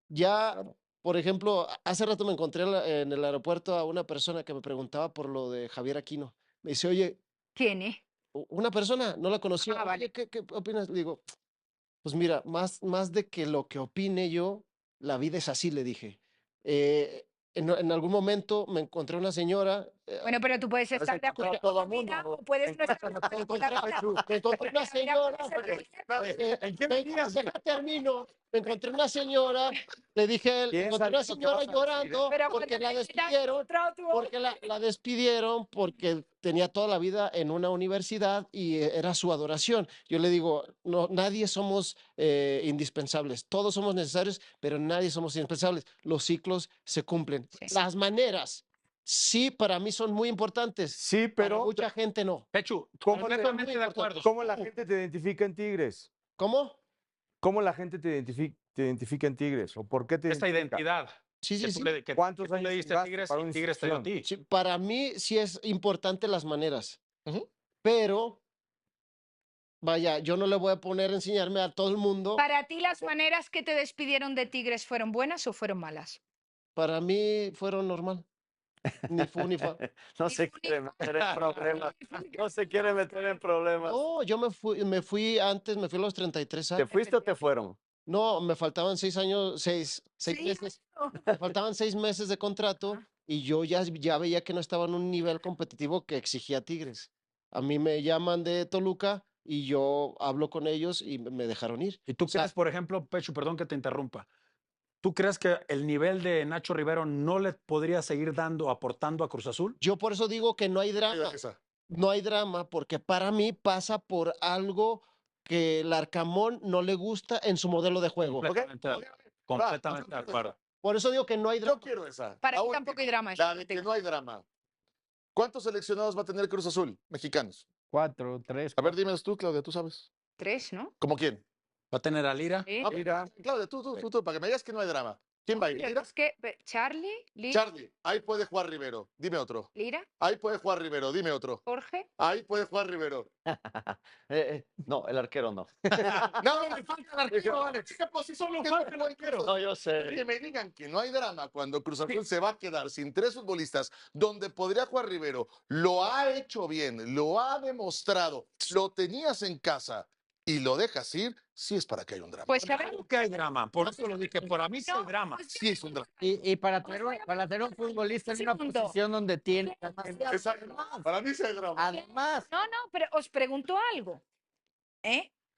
Ya, por ejemplo, hace rato me encontré en el aeropuerto a una persona que me preguntaba por lo de Javier Aquino. Me dice, oye, ¿Quién, una persona, no la conocía. Ah, vale. Oye, ¿qué opinas? Le digo, pues mira, más de que lo que opine yo, la vida es así, le dije. En algún momento me encontré una señora. Bueno, pero tú puedes Has estar de encontrado acuerdo a todo con la vida mundo. o puedes no estar de acuerdo con la vida. Me encontré una señora. ¿En qué venías? Termino. Me encontré una señora. Le dije a él, me ¿Quién encontré sabe una lo que señora vas a decir, llorando Pero porque cuando la te quitan despidieron. otro, tú- Porque la despidieron porque tenía toda la vida en una universidad y era su adoración. Yo le digo, no, nadie somos indispensables, todos somos necesarios, pero nadie somos indispensables. Los ciclos se cumplen. Sí. Las maneras, sí, para mí son muy importantes. Sí, Para pero mucha gente no. Pechu, ¿Cómo completamente te- de acuerdo. ¿cómo la gente te identifica en Tigres? ¿Cómo? ¿Cómo la gente te identifica en Tigres? ¿O por qué te Esta identifica? identidad Sí, que sí, tú sí. le, que ¿Cuántos tú le años diste a jugaste Tigres para y una Tigres te dio a institución? ti. Sí, para mí sí es importante las maneras, Ujú. pero vaya, yo no le voy a poner a enseñarme a todo el mundo. ¿Para ti las maneras que te despidieron de Tigres fueron buenas o fueron malas? Para mí fueron normal. Ni fu ni fa. No se quiere meter en problemas. No se quiere meter en problemas. No, yo me fui antes, me fui a los 33 ¿Te años. fuiste o te fueron? No, me faltaban 6 años, seis Sí, meses. Me faltaban 6 meses de contrato y yo ya veía que no estaba en un nivel competitivo que exigía Tigres. A mí me llaman de Toluca y yo hablo con ellos y me dejaron ir. ¿Y tú O sea, crees, por ejemplo, Pecho, perdón que te interrumpa, tú crees que el nivel de Nacho Rivero no le podría seguir dando, aportando a Cruz Azul? yo por eso digo que no hay drama. Esa. No hay drama porque para mí pasa por algo que el Arcamón no le gusta en su modelo de juego. Completamente, completamente de acuerdo. Por eso digo que no hay Yo drama. quiero esa. Para La mí tampoco hay última, drama. la de que no hay drama. ¿Cuántos seleccionados va a tener Cruz Azul? Mexicanos. 4, 3. A ver, dímelos tú, Claudia, tú sabes. 3, ¿no? ¿Cómo quién? ¿Va a tener a Lira? Sí. Ah, mira, Claudia, tú, para que me digas que no hay drama. ¿Quién va a ir? Pero ¿Lira? es que Charlie, Lira, Charlie, ahí puede jugar Rivero. Dime otro. Lira, Ahí puede jugar Rivero. Dime otro. Jorge. Ahí puede jugar Rivero. No, el arquero no. No, me falta el arquero, Alex. ¿Qué posición le falta el arquero? No, yo sé. Que me digan que no hay drama cuando Cruz Azul se va a quedar sin 3 futbolistas donde podría jugar Rivero. Lo ha hecho bien, lo ha demostrado, lo tenías en casa y lo dejas ir, sí es para que haya un drama. Pues a ver, Claro que hay drama, por eso lo dije, para mí sí hay drama. pues Sí es un drama. Y para tener un futbolista en una Segundo. posición donde tiene Exacto. Para mí sí hay drama. además, no, pero os pregunto algo.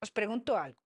Os pregunto algo.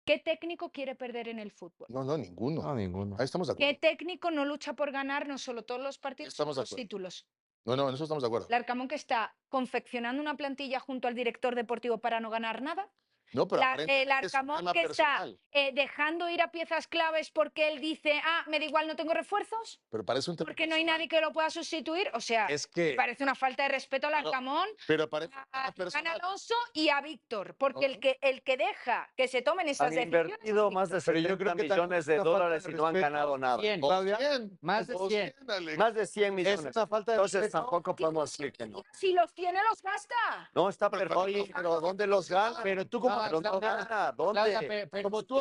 ¿Qué técnico quiere perder en el fútbol? No, ninguno. No, ninguno. Ahí estamos de ¿Qué acuerdo. técnico no lucha por ganar no solo todos los partidos, Estamos sino de los acuerdo. títulos? No, en eso estamos de acuerdo. ¿El Arcamón que está confeccionando una plantilla junto al director deportivo para no ganar nada? No, pero El aparentemente es un Arcamón tema que está personal. dejando ir a piezas claves porque él dice, me da igual, no tengo refuerzos, Pero parece un tema porque no hay personal. nadie que lo pueda sustituir. O sea, Es me que parece una falta de respeto al Arcamón, Pero parece un a tema Iván personal. Alonso y a Víctor, porque el que deja que se tomen esas Han decisiones. invertido es más de Pero yo 70 creo que también millones es de una falta dólares de y no han respeto. ganado nada. 100, O Claudia, 100, más de o 100. Alex. Más de 100 es millones. una falta de Entonces respeto. tampoco podemos decir que no. Si los tiene, los gasta. No, está Pero perfecto. Claudia, Pero ¿dónde los gana? Pero tú como Pero no aficionado, gana. Claudia, ¿Dónde? como tú,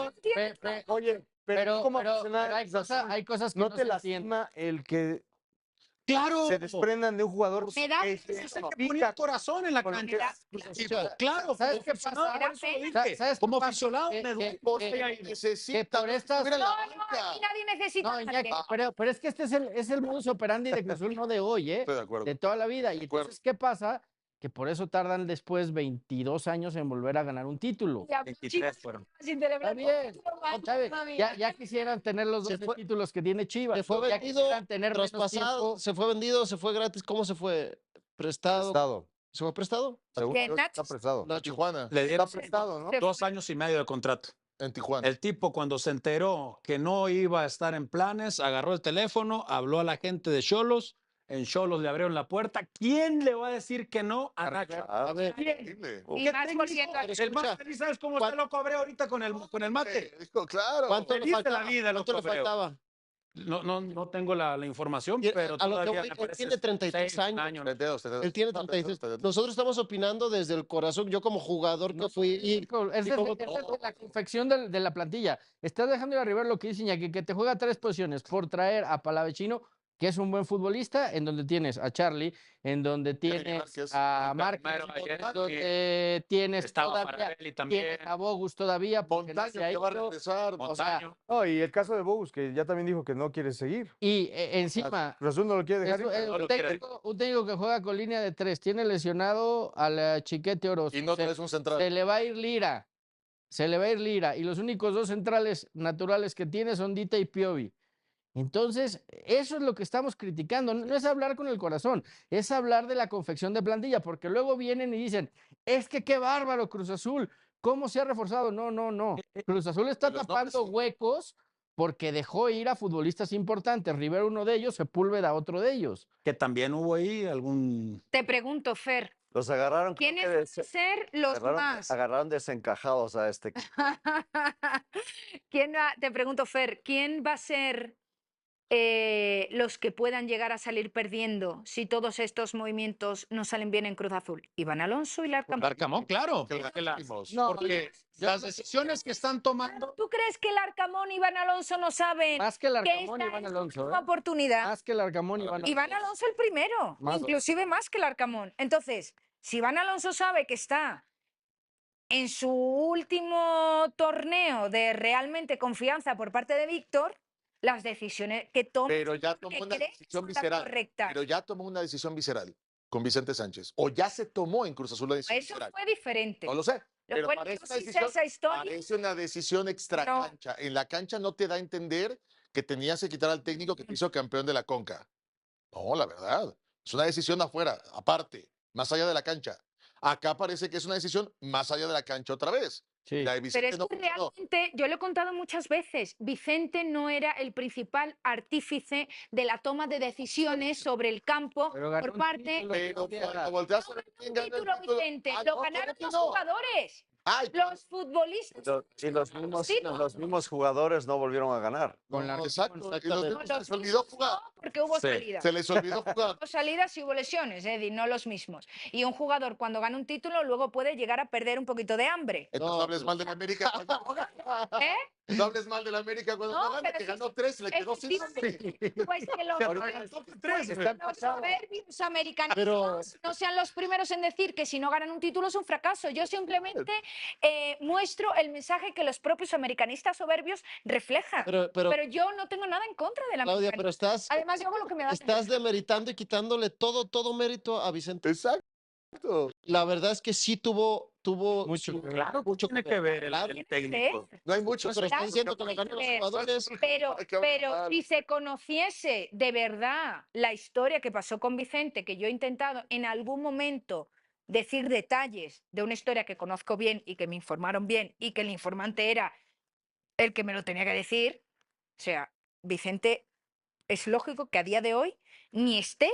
oye, pero tú como aficionado, hay cosas que ¿no no te se entienden. lastima el que claro, se desprendan de un jugador Me da que ese es el que pica ponía el corazón en la con lo cancha. que- Claro, ¿Sabes como qué aficionado, pasa? por eso lo dije. ¿Sabes qué Como pasa? aficionado Que- me duele que- por que- ella ir. Necesita por estas- estuviera en la No, banca. aquí nadie necesita. No, a Iñaki, nadie. pero es que este es el modus operandi de Cruz Azul, no de hoy, Estoy de acuerdo. de toda la vida. Y De acuerdo. entonces, ¿qué pasa? Que por eso tardan después 22 años en volver a ganar un título. Y a 23 Chivas fueron. sin celebrar Está bien, título, man, está bien. mamma mía. Ya quisieran tener los Se 12 fue- títulos que tiene Chivas. Se fue ya vendido, quisieran tener menos traspasado, tiempo. se fue vendido, se fue gratis. ¿Cómo se fue? ¿Prestado? prestado. ¿Se fue prestado? Seguro Que que Nacho- está prestado. En Tijuana. Le dieron Está prestado, ¿no? Se 2 años y medio de contrato. En Tijuana. El tipo, cuando se enteró que no iba a estar en planes, agarró el teléfono, habló a la gente de Xolos. En Xolos le abrieron la puerta. ¿Quién le va a decir que no a Nacho? A ver, Increíble. Y ¿Qué más técnico? volviendo a- Pero El más escucha, feliz, ¿sabes cómo ¿cuál- se lo cobré ahorita con el mate? Dijo, claro. ¿cuánto le Feliz de la faltaba? vida, ¿Cuánto le loco, creo. faltaba? No tengo la información, Y pero a lo que todavía voy, me él parece tiene 33 6 años. 32, Él tiene No, 33. 32. Nosotros estamos opinando desde el corazón. Yo como jugador que fui y Es y desde, como- es desde la confección de la plantilla. Estás dejando ir a Rivero lo que dice Iñaki, que te juega 3 posiciones por traer a Palavecino, que es un buen futbolista, en donde tienes a Charlie, en donde tienes Márquez. a Primero Márquez, ayer, en donde tienes estaba todavía Farabelli también. tienes a Bogus todavía, porque no Montaño se ha que va a ido. regresar. O sea, Montaño. No, y el caso de Bogus, que ya también dijo que no quiere seguir. y encima, Cruz Azul no lo quiere dejar. es ir. no un lo quiere. técnico que juega con línea de 3, tiene lesionado al Chiquete Orozco. Y no Se- traes un central. Se le va a ir Lira. Se le va a ir Lira. Y los únicos 2 centrales naturales que tiene son Dita y Piovi. Entonces, eso es lo que estamos criticando. No es hablar con el corazón, es hablar de la confección de plantilla, porque luego vienen y dicen, es que qué bárbaro Cruz Azul, ¿cómo se ha reforzado? No. Cruz Azul está de los tapando nombres, sí. huecos porque dejó ir a futbolistas importantes. Rivero uno de ellos, Sepúlveda otro de ellos. Que también hubo ahí algún... Te pregunto, Fer, Los agarraron. creo ¿quiénes que van a ser los agarraron, más? agarraron desencajados a este equipo. Te pregunto, Fer, ¿quién va a ser los que puedan llegar a salir perdiendo si todos estos movimientos no salen bien en Cruz Azul? Iván Alonso y Larcamón. Larcamón, claro. Que Porque, la dijimos. porque las decisiones que están tomando... ¿Tú crees que Larcamón y Iván Alonso no saben Más que el que Arcamón y esta Iván es Alonso. una oportunidad? Más que el Arcamón y Iván Alonso. Iván Alonso el primero, Más. inclusive más que el Arcamón. Entonces, si Iván Alonso sabe que está en su último torneo de realmente confianza por parte de Víctor, las decisiones que tomas Pero ya porque tomó una crees que decisión son las visceral. correctas. Pero ya tomó una decisión visceral con Vicente Sánchez. O ya se tomó en Cruz Azul la decisión Eso visceral. fue diferente. No lo sé. Pero Bueno, parece yo una sí sé decisión, esa historia. parece una decisión extra No. cancha. En la cancha no te da a entender que tenías que quitar al técnico que te hizo campeón de la Conca. No, la verdad. Es una decisión afuera, aparte, más allá de la cancha. Acá parece que es una decisión más allá de la cancha otra vez. Sí. La de Pero Vicente es no que funcionó. realmente, yo lo he contado muchas veces, Vicente no era el principal artífice de la toma de decisiones sobre el campo Pero ganó por un parte. título, Pero Claudia. cuando volteas a No ver ganó quién un ganó el título, título. Vicente, Ah, lo no, ganaron ¿cómo que los no? jugadores. Ay, Los futbolistas. Y los mismos, Sí. los mismos jugadores no volvieron a ganar. Con la no, exacto. Y los exactamente. mismos se les olvidó jugar. No, porque hubo Sí. salidas. Se les olvidó jugar. Hubo salidas y hubo lesiones, Eddie, no los mismos. Y un jugador cuando gana un título luego puede llegar a perder un poquito de hambre. Entonces No, hables mal de la América cuando no gana. ¿Eh? No hables mal de la América cuando No, no gana, pero que sí, ganó 3, le quedó sin efectivamente. Pues que los, los soberbios americanos Pero- no sean los primeros en decir que si no ganan un título es un fracaso. Yo simplemente muestro el mensaje que los propios americanistas soberbios reflejan. Pero, Pero yo no tengo nada en contra de la Claudia, americanista. pero estás, Además, yo hago lo que me da. estás demeritando y quitándole todo mérito a Vicente. Exacto. La verdad es que sí tuvo Mucho su- que ver. Claro, mucho tiene que que ver Claro. el técnico. No hay mucho. Pero está Claro, diciendo que lo tiene ganan que los ver. jugadores. Pero, Ay, qué mal. pero si se conociese de verdad la historia que pasó con Vicente, que yo he intentado en algún momento decir detalles de una historia que conozco bien y que me informaron bien y que el informante era el que me lo tenía que decir, o sea, Vicente es lógico que a día de hoy ni esté,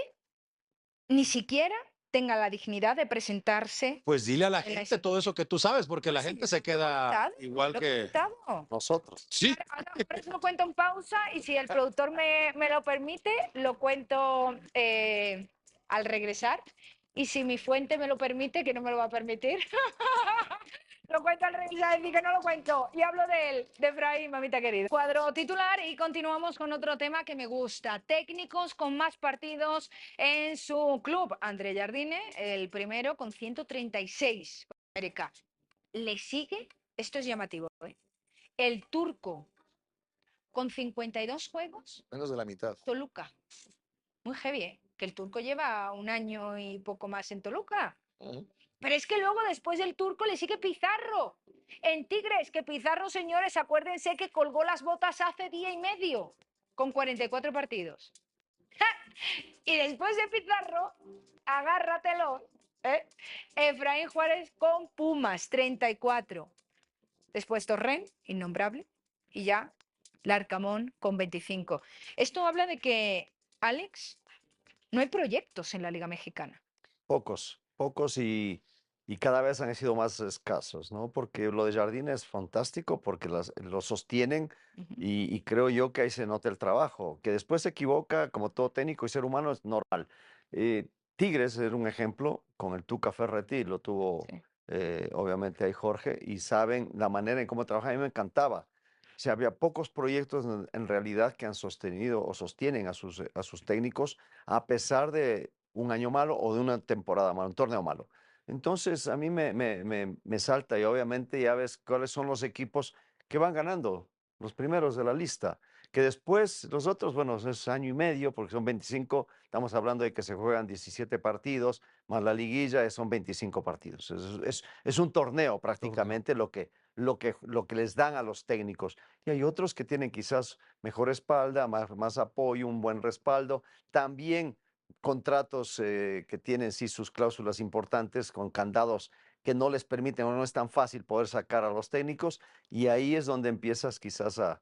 ni siquiera tenga la dignidad de presentarse. Pues dile a la En la gente todo eso que tú sabes, porque la Sí, gente se queda contado, igual lo he que contado. Nosotros. sí. Ahora os lo cuento en pausa y si el productor me lo permite, lo cuento al regresar. Y si mi fuente me lo permite, que no me lo va a permitir, lo cuento al regresar, decir que no lo cuento. Y hablo de él, de Efraín, mamita querida. Cuadro titular y continuamos con otro tema que me gusta. Técnicos con más partidos en su club. André Jardine, el primero con 136. América. Le sigue, esto es llamativo, el turco con 52 juegos, Menos de la mitad. Toluca. Muy heavy, ¿eh? Que el turco lleva un año y poco más en Toluca. Ujú. Pero es que luego después del turco le sigue Pizarro. En Tigres, que Pizarro, señores, acuérdense que colgó las botas hace día y medio con 44 partidos. Y después de Pizarro, agárratelo, ¿eh? Efraín Juárez con Pumas, 34. Después Torrent, innombrable. Y ya Larcamón con 25. Esto habla de que, Alex, no hay proyectos en la Liga Mexicana. Pocos y cada vez han sido más escasos, ¿no? Porque lo de Jardín es fantástico porque lo sostienen Ujú. y creo yo que ahí se nota el trabajo. Que después se equivoca, como todo técnico y ser humano, es normal. Tigres era un ejemplo con el Tuca Ferretti, lo tuvo Sí. obviamente ahí Jorge, y saben la manera en cómo trabajan. A mí me encantaba. O sea, había pocos proyectos en realidad que han sostenido o sostienen a sus técnicos a pesar de un año malo o de una temporada mala, un torneo malo. Entonces, a mí me salta y obviamente ya ves cuáles son los equipos que van ganando, los primeros de la lista. Que después los otros, bueno, es año y medio porque son 25, estamos hablando de que se juegan 17 partidos, más la liguilla son 25 partidos. Es un torneo prácticamente lo que les dan a los técnicos. Y hay otros que tienen quizás mejor espalda, más apoyo, un buen respaldo. También contratos que tienen sí sus cláusulas importantes con candados que no les permiten o no es tan fácil poder sacar a los técnicos y ahí es donde empiezas quizás a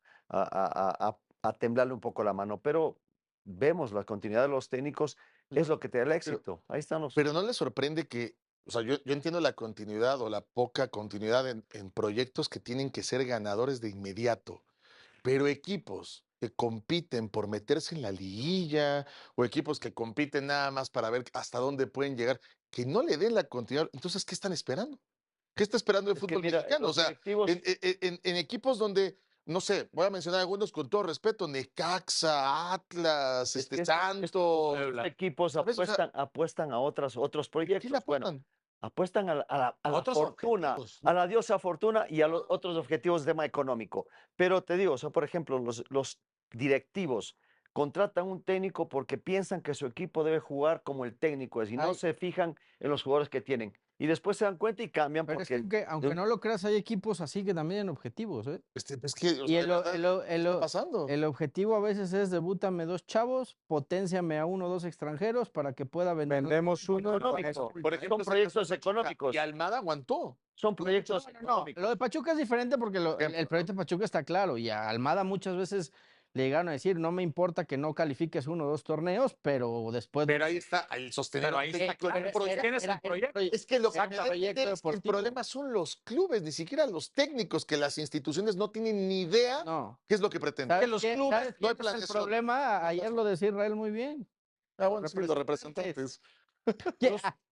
temblarle un poco la mano, pero vemos la continuidad de los técnicos es lo que te da el éxito. Ahí están los... Pero no les sorprende que, o sea, yo entiendo la continuidad o la poca continuidad en proyectos que tienen que ser ganadores de inmediato, pero equipos que compiten por meterse en la liguilla o equipos que compiten nada más para ver hasta dónde pueden llegar, que no le den la continuidad, entonces, ¿qué están esperando? ¿Qué está esperando el Es que fútbol mira, mexicano? O los sea, directivos... en equipos donde, no sé, voy a mencionar algunos con todo respeto, Necaxa, Atlas, Es que Santos, estos equipos ¿sabes? O sea, apuestan a otros ¿qué le proyectos. Bueno, apuestan? apuestan a la Otros fortuna, objetivos, a la diosa fortuna y a los otros objetivos de tema económico. Pero te digo, o sea, por ejemplo, los directivos contratan un técnico porque piensan que su equipo debe jugar como el técnico es y no Ay. se fijan en los jugadores que tienen. Y después se dan cuenta y cambian Pero es que porque aunque no lo creas, hay equipos así que también tienen objetivos, ¿eh? Es que, o Y sea, el, de o- verdad, el o- ¿qué el está o- pasando? el objetivo a veces es debútame 2 chavos, potenciame a 1 o 2 extranjeros para que pueda vender. Vendemos uno y con económico. eso. Por ejemplo, son ese proyectos caso de Pachuca, económicos. Y Almada aguantó. Son proyectos No, no, económicos. lo de Pachuca es diferente porque el Ejemplo, proyecto de Pachuca está claro y a Almada muchas veces le llegaron a decir, no me importa que no califiques 1 o 2 torneos, pero después... Pero ahí está, el sostener Pero un ahí está técnico en claro, un proyecto. tienes el proyecto. Es que lo que me Exacto, da a entender proyecto es que el deportivo. problema son los clubes, ni siquiera los técnicos, que las instituciones no tienen ni idea No. qué es lo que pretenden. ¿Sabes los qué- clubes sabes no hay quién es el planeación. problema? Ayer lo decía Israel muy bien. Ah, bueno, sí, los representantes.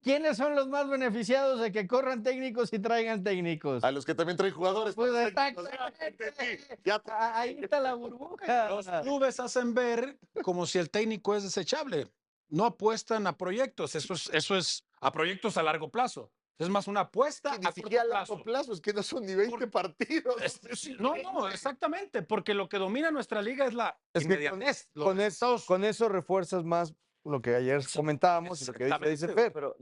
¿Quiénes son los más beneficiados de que corran técnicos y traigan técnicos? A los que también traen jugadores. Pues para exacto. técnicos. Ya entendí, ya te- Ahí está la burbuja. Los clubes hacen ver como si el técnico es desechable. No apuestan a proyectos. Eso es a proyectos a largo plazo. Es más una apuesta que ni a siquiera a corto largo plazo. plazo, es que no son ni 20 partidos. No, exactamente, porque lo que domina nuestra liga es la Es que inmediatez. los con resultados. eso refuerzas más lo que ayer comentábamos y lo que dice Fer. Pero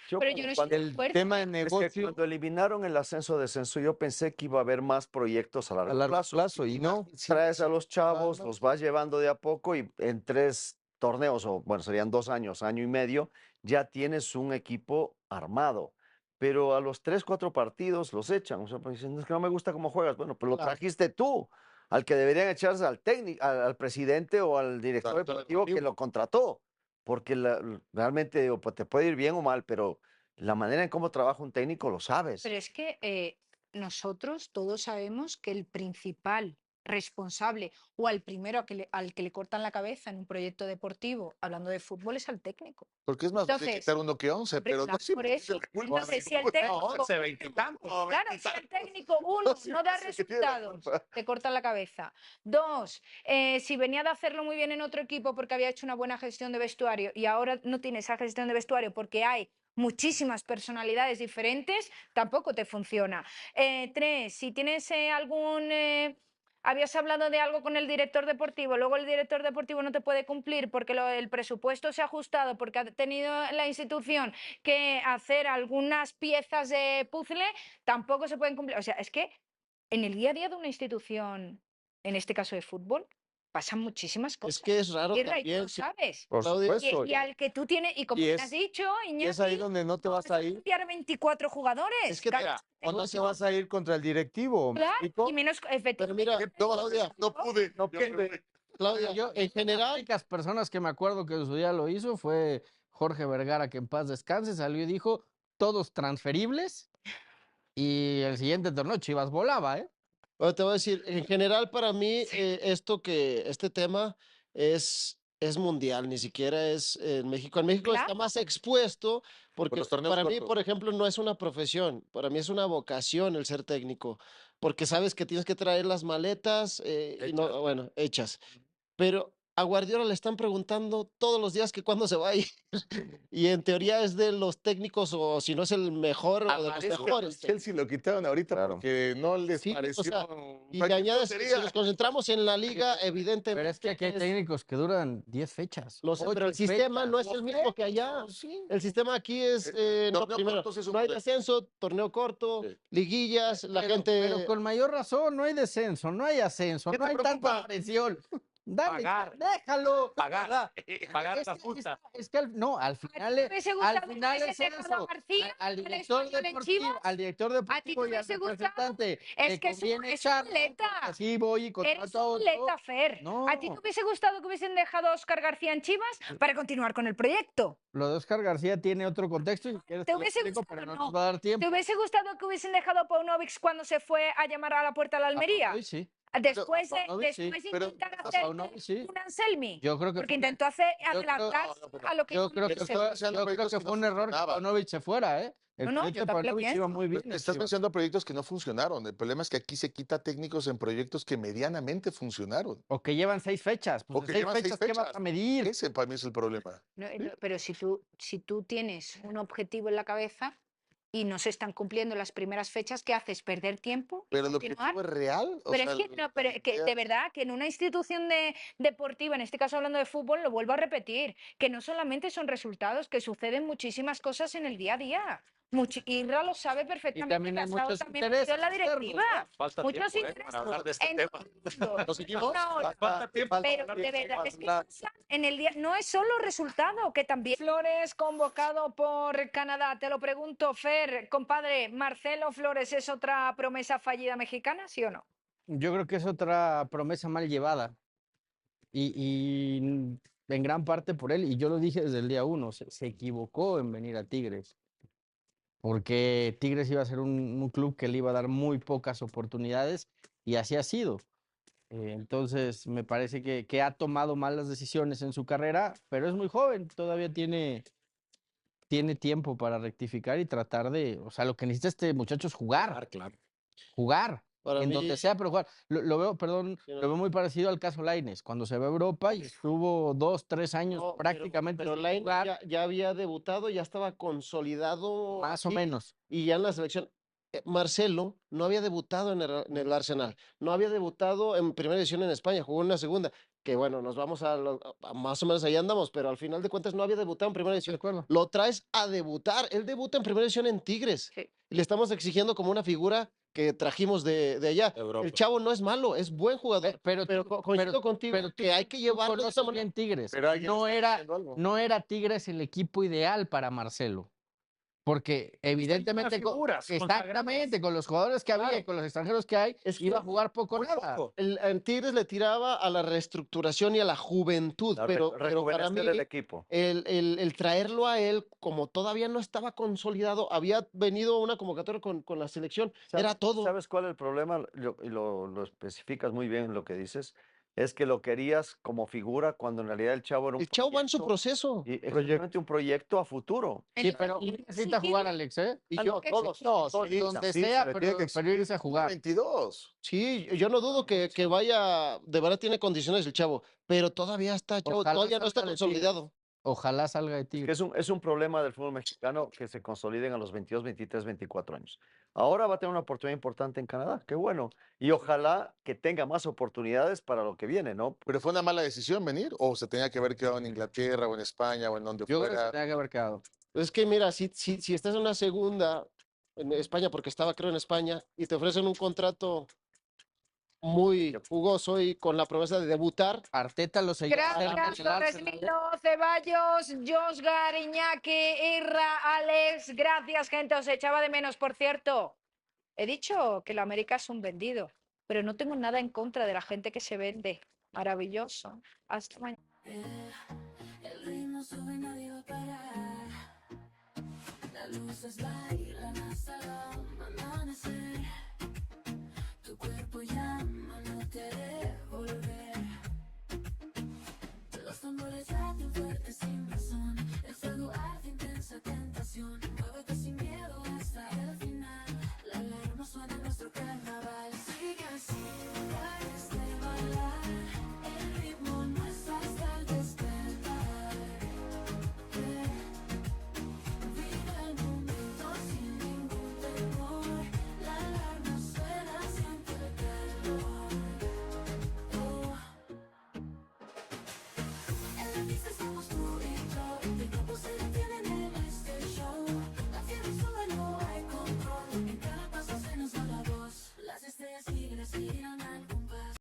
Pero yo no estoy de El acuerdo. tema de es que negocio cuando eliminaron el ascenso-descenso, yo pensé que iba a haber más proyectos a a largo largo plazo. plazo y no. Traes a los chavos, Claro. los vas llevando de a poco y en 3 torneos, o bueno, serían 2 años, año y medio, ya tienes un equipo armado. Pero a los 3, 4 partidos los echan. O sea, pues dicen, es que no me gusta cómo juegas. Bueno, pues lo Claro. trajiste tú. Al que deberían echarse al técnico, al presidente o al director Director deportivo que deportivo. lo contrató. Porque realmente digo, pues, te puede ir bien o mal, pero la manera en cómo trabaja un técnico lo sabes. Pero es que nosotros todos sabemos que el principal responsable o al primero al que le cortan la cabeza en un proyecto deportivo, hablando de fútbol, es al técnico. Porque es más fácil Entonces, quitar uno que 11, pero no claro, por siempre es eso. el culpa. Entonces, si el No, técnico, 11, 20 y tantos. claro, si el técnico, uno, no da siempre es el que tiene la resultados, culpa. te cortan la cabeza. Dos, si venía de hacerlo muy bien en otro equipo porque había hecho una buena gestión de vestuario y ahora no tiene esa gestión de vestuario porque hay muchísimas personalidades diferentes, tampoco te funciona. Tres, si tienes habías hablado de algo con el director deportivo, luego el director deportivo no te puede cumplir porque el presupuesto se ha ajustado, porque ha tenido la institución que hacer algunas piezas de puzzle, tampoco se pueden cumplir. O sea, es que en el día a día de una institución, en este caso de fútbol, pasan muchísimas cosas. Es que es raro Irra, y tú también, lo sabes. Por Claudia, supuesto. Y al que tú tienes, y como Y me es- has dicho, Y es ahí Iñaki, donde no te no vas vas a ir. cambiar 24 jugadores. es que Claro, mira, O no te vas a ir contra el directivo. ¿Me claro, explico? y menos pero efectivamente. mira, No, Claudia, no pude. No Yo me pude. fui. Claudia, Yo, en las general, únicas personas que me acuerdo que en su día lo hizo fue Jorge Vergara, que en paz descanse, salió y dijo, todos transferibles, y el siguiente torneo Chivas volaba, ¿eh? bueno, te voy a decir, en general para mí este tema es mundial, ni siquiera es en México. En México está Claro. más expuesto porque los torneos para mí, cortos. por ejemplo, no es una profesión, para mí es una vocación el ser técnico, porque sabes que tienes que traer las maletas y no, Hechas. bueno, hechas. Pero a Guardiola le están preguntando todos los días que cuándo se va a ir. Y en teoría es de los técnicos, o si no es el mejor, A o de los Maresca, mejores. al Chelsea lo quitaron ahorita Claro. porque no les Sí, o pareció. sea, y cualquier le añades, si tontería. nos concentramos en la liga, Pero evidentemente. es que aquí hay es- técnicos que duran 10 fechas. lo sé, pero el 8 sistema no fechas. es el mismo que allá. Sí. El sistema aquí es, no, torneo primero, corto sí es un no hay modelo. descenso, torneo corto, Sí. liguillas, la Pero gente. con mayor razón, no hay descenso, no hay ascenso, ¿Qué no te hay preocupa? tanta presión. Dale, Pagar. déjalo. Pagar. ¿verdad? Pagar Es las que- multas. es que no, al ¿A ti final, te hubiese al gustado que final es hubiesen dejado a eso. García, Al al director español en deportivo, Chivas? al director ¿A ti te deportivo y al hubiese gustado? representante Es le que es conviene un echarlo, muleta. porque así voy y Eres contrato a un otro. muleta, Fer. No. ¿A ti te hubiese gustado que hubiesen dejado a Óscar García en Chivas para continuar con el proyecto? Lo de Óscar García tiene otro contexto y si quieres ¿Te te lo hubiese explico, gustado? pero no No. nos va a dar tiempo. ¿Te hubiese gustado que hubiesen dejado a Paunovic cuando se fue a llamar a la puerta de la Almería? Hoy sí. Después de, Paunovic sí, después de pero intentar a hacer Paunovic sí. un Anselmi. Yo creo que Porque fue- intentó adelantar a lo que Yo creo que Pero se- estás mencionando yo creo proyectos que que fue no un error que funcionaban. Paunovic se fuera, ¿eh? El No, no, proyecto yo de también lo Paunovic iba pienso. muy bien. en Estás Chivas. mencionando proyectos que no funcionaron. El problema es que aquí se quita técnicos en proyectos que medianamente funcionaron. O que llevan 6 fechas. Pues O en que 6 llevan 6 fechas, ¿qué vas fechas. a medir? Ese para mí es el problema. No, pero si tú tienes un objetivo en la cabeza, y no se están cumpliendo las primeras fechas, ¿qué haces? ¿Perder tiempo? ¿Y Pero el continuar? objetivo es real. O Pero sea, es que, no, pero que de verdad que en una institución deportiva, en este caso hablando de fútbol, lo vuelvo a repetir, que no solamente son resultados, que suceden muchísimas cosas en el día a día. Irra lo sabe perfectamente, también que hay ha estado muchos también metido en la intereses externos, directiva. Falta Muchos tiempo, intereses para hablar de este en tema. todo el ¿Nos mundo. seguimos? Una hora. Falta tiempo. Pero de verdad, es que pasa en el día, no es solo resultado, que también. Flores convocado por Canadá. Te lo pregunto, Fer, compadre, ¿Marcelo Flores es otra promesa fallida mexicana, sí o no? Yo creo que es otra promesa mal llevada en gran parte por él, y yo lo dije desde el día uno, se equivocó en venir a Tigres, porque Tigres iba a ser un club que le iba a dar muy pocas oportunidades y así ha sido. Entonces, me parece que ha tomado malas decisiones en su carrera, pero es muy joven, todavía tiene tiempo para rectificar y tratar de, o sea, lo que necesita este muchacho es jugar, Claro. jugar, Para en mí, donde sea, pero jugar. Lo veo, perdón, sí, no, lo veo muy parecido al caso Lainez, cuando se va a Europa y estuvo 2, 3 años no, prácticamente pero sin Lainez jugar, ya había debutado, ya estaba consolidado más o aquí menos. y ya en la selección. Marcelo no había debutado en el Arsenal, no había debutado en primera división en España, jugó en una segunda, que bueno, nos vamos más o menos ahí andamos, pero al final de cuentas no había debutado en primera De división. acuerdo. Lo traes a debutar, él debuta en primera división en Tigres Sí. y le estamos exigiendo como una figura que trajimos de allá. Europa. El chavo no es malo, es buen jugador, Pero coincido contigo pero que hay que tú llevarlo de esa conoces manera. bien Tigres. pero alguien No está era, haciendo algo. no era Tigres el equipo ideal para Marcelo. Porque evidentemente, figuras exactamente, con los jugadores que había Claro. y con los extranjeros que hay, Es que iba a jugar poco muy nada. poco. En Tigres le tiraba a la reestructuración y a la juventud, pero para mí rejuvenecer el equipo. el traerlo a él, como todavía no estaba consolidado, había venido a una convocatoria con la selección, era todo. ¿Sabes cuál es el problema? Y lo especificas muy bien en lo que dices. Es que lo querías como figura cuando en realidad el chavo era un El chavo va en su proyecto, proceso. y exactamente un proyecto a futuro. Sí, pero necesita jugar, Alex, ¿eh? Y No, todos, No, todos en donde necesitan. sea, le tiene que pero irse a jugar. 22. Sí, yo no dudo que vaya, de verdad tiene condiciones el chavo, pero todavía está chavo, Ojalá todavía no está salga de Tigres. consolidado. Ojalá salga de Es que Tigres. es un problema del fútbol mexicano que se consoliden a los 22, 23, 24 años. Ahora va a tener una oportunidad importante en Canadá, qué bueno. Y ojalá que tenga más oportunidades para lo que viene, ¿no? ¿Pero fue una mala decisión venir? ¿O se tenía que haber quedado en Inglaterra o en España o en donde Yo creo que se fuera? tenía que haber quedado. Es que mira, si estás en una segunda en España, porque estaba creo en España, y te ofrecen un contrato muy jugoso y con la promesa de debutar, Arteta lo seguía Gracias, Torres Nilo, Ceballos, Josgar, Iñaki, Irra, Alex. Gracias, gente. Os echaba de menos. Por cierto, he dicho que la América es un vendido, pero no tengo nada en contra de la gente que se vende. Maravilloso. Hasta mañana. El ritmo sube, nadie va a parar. Las luces bailan hasta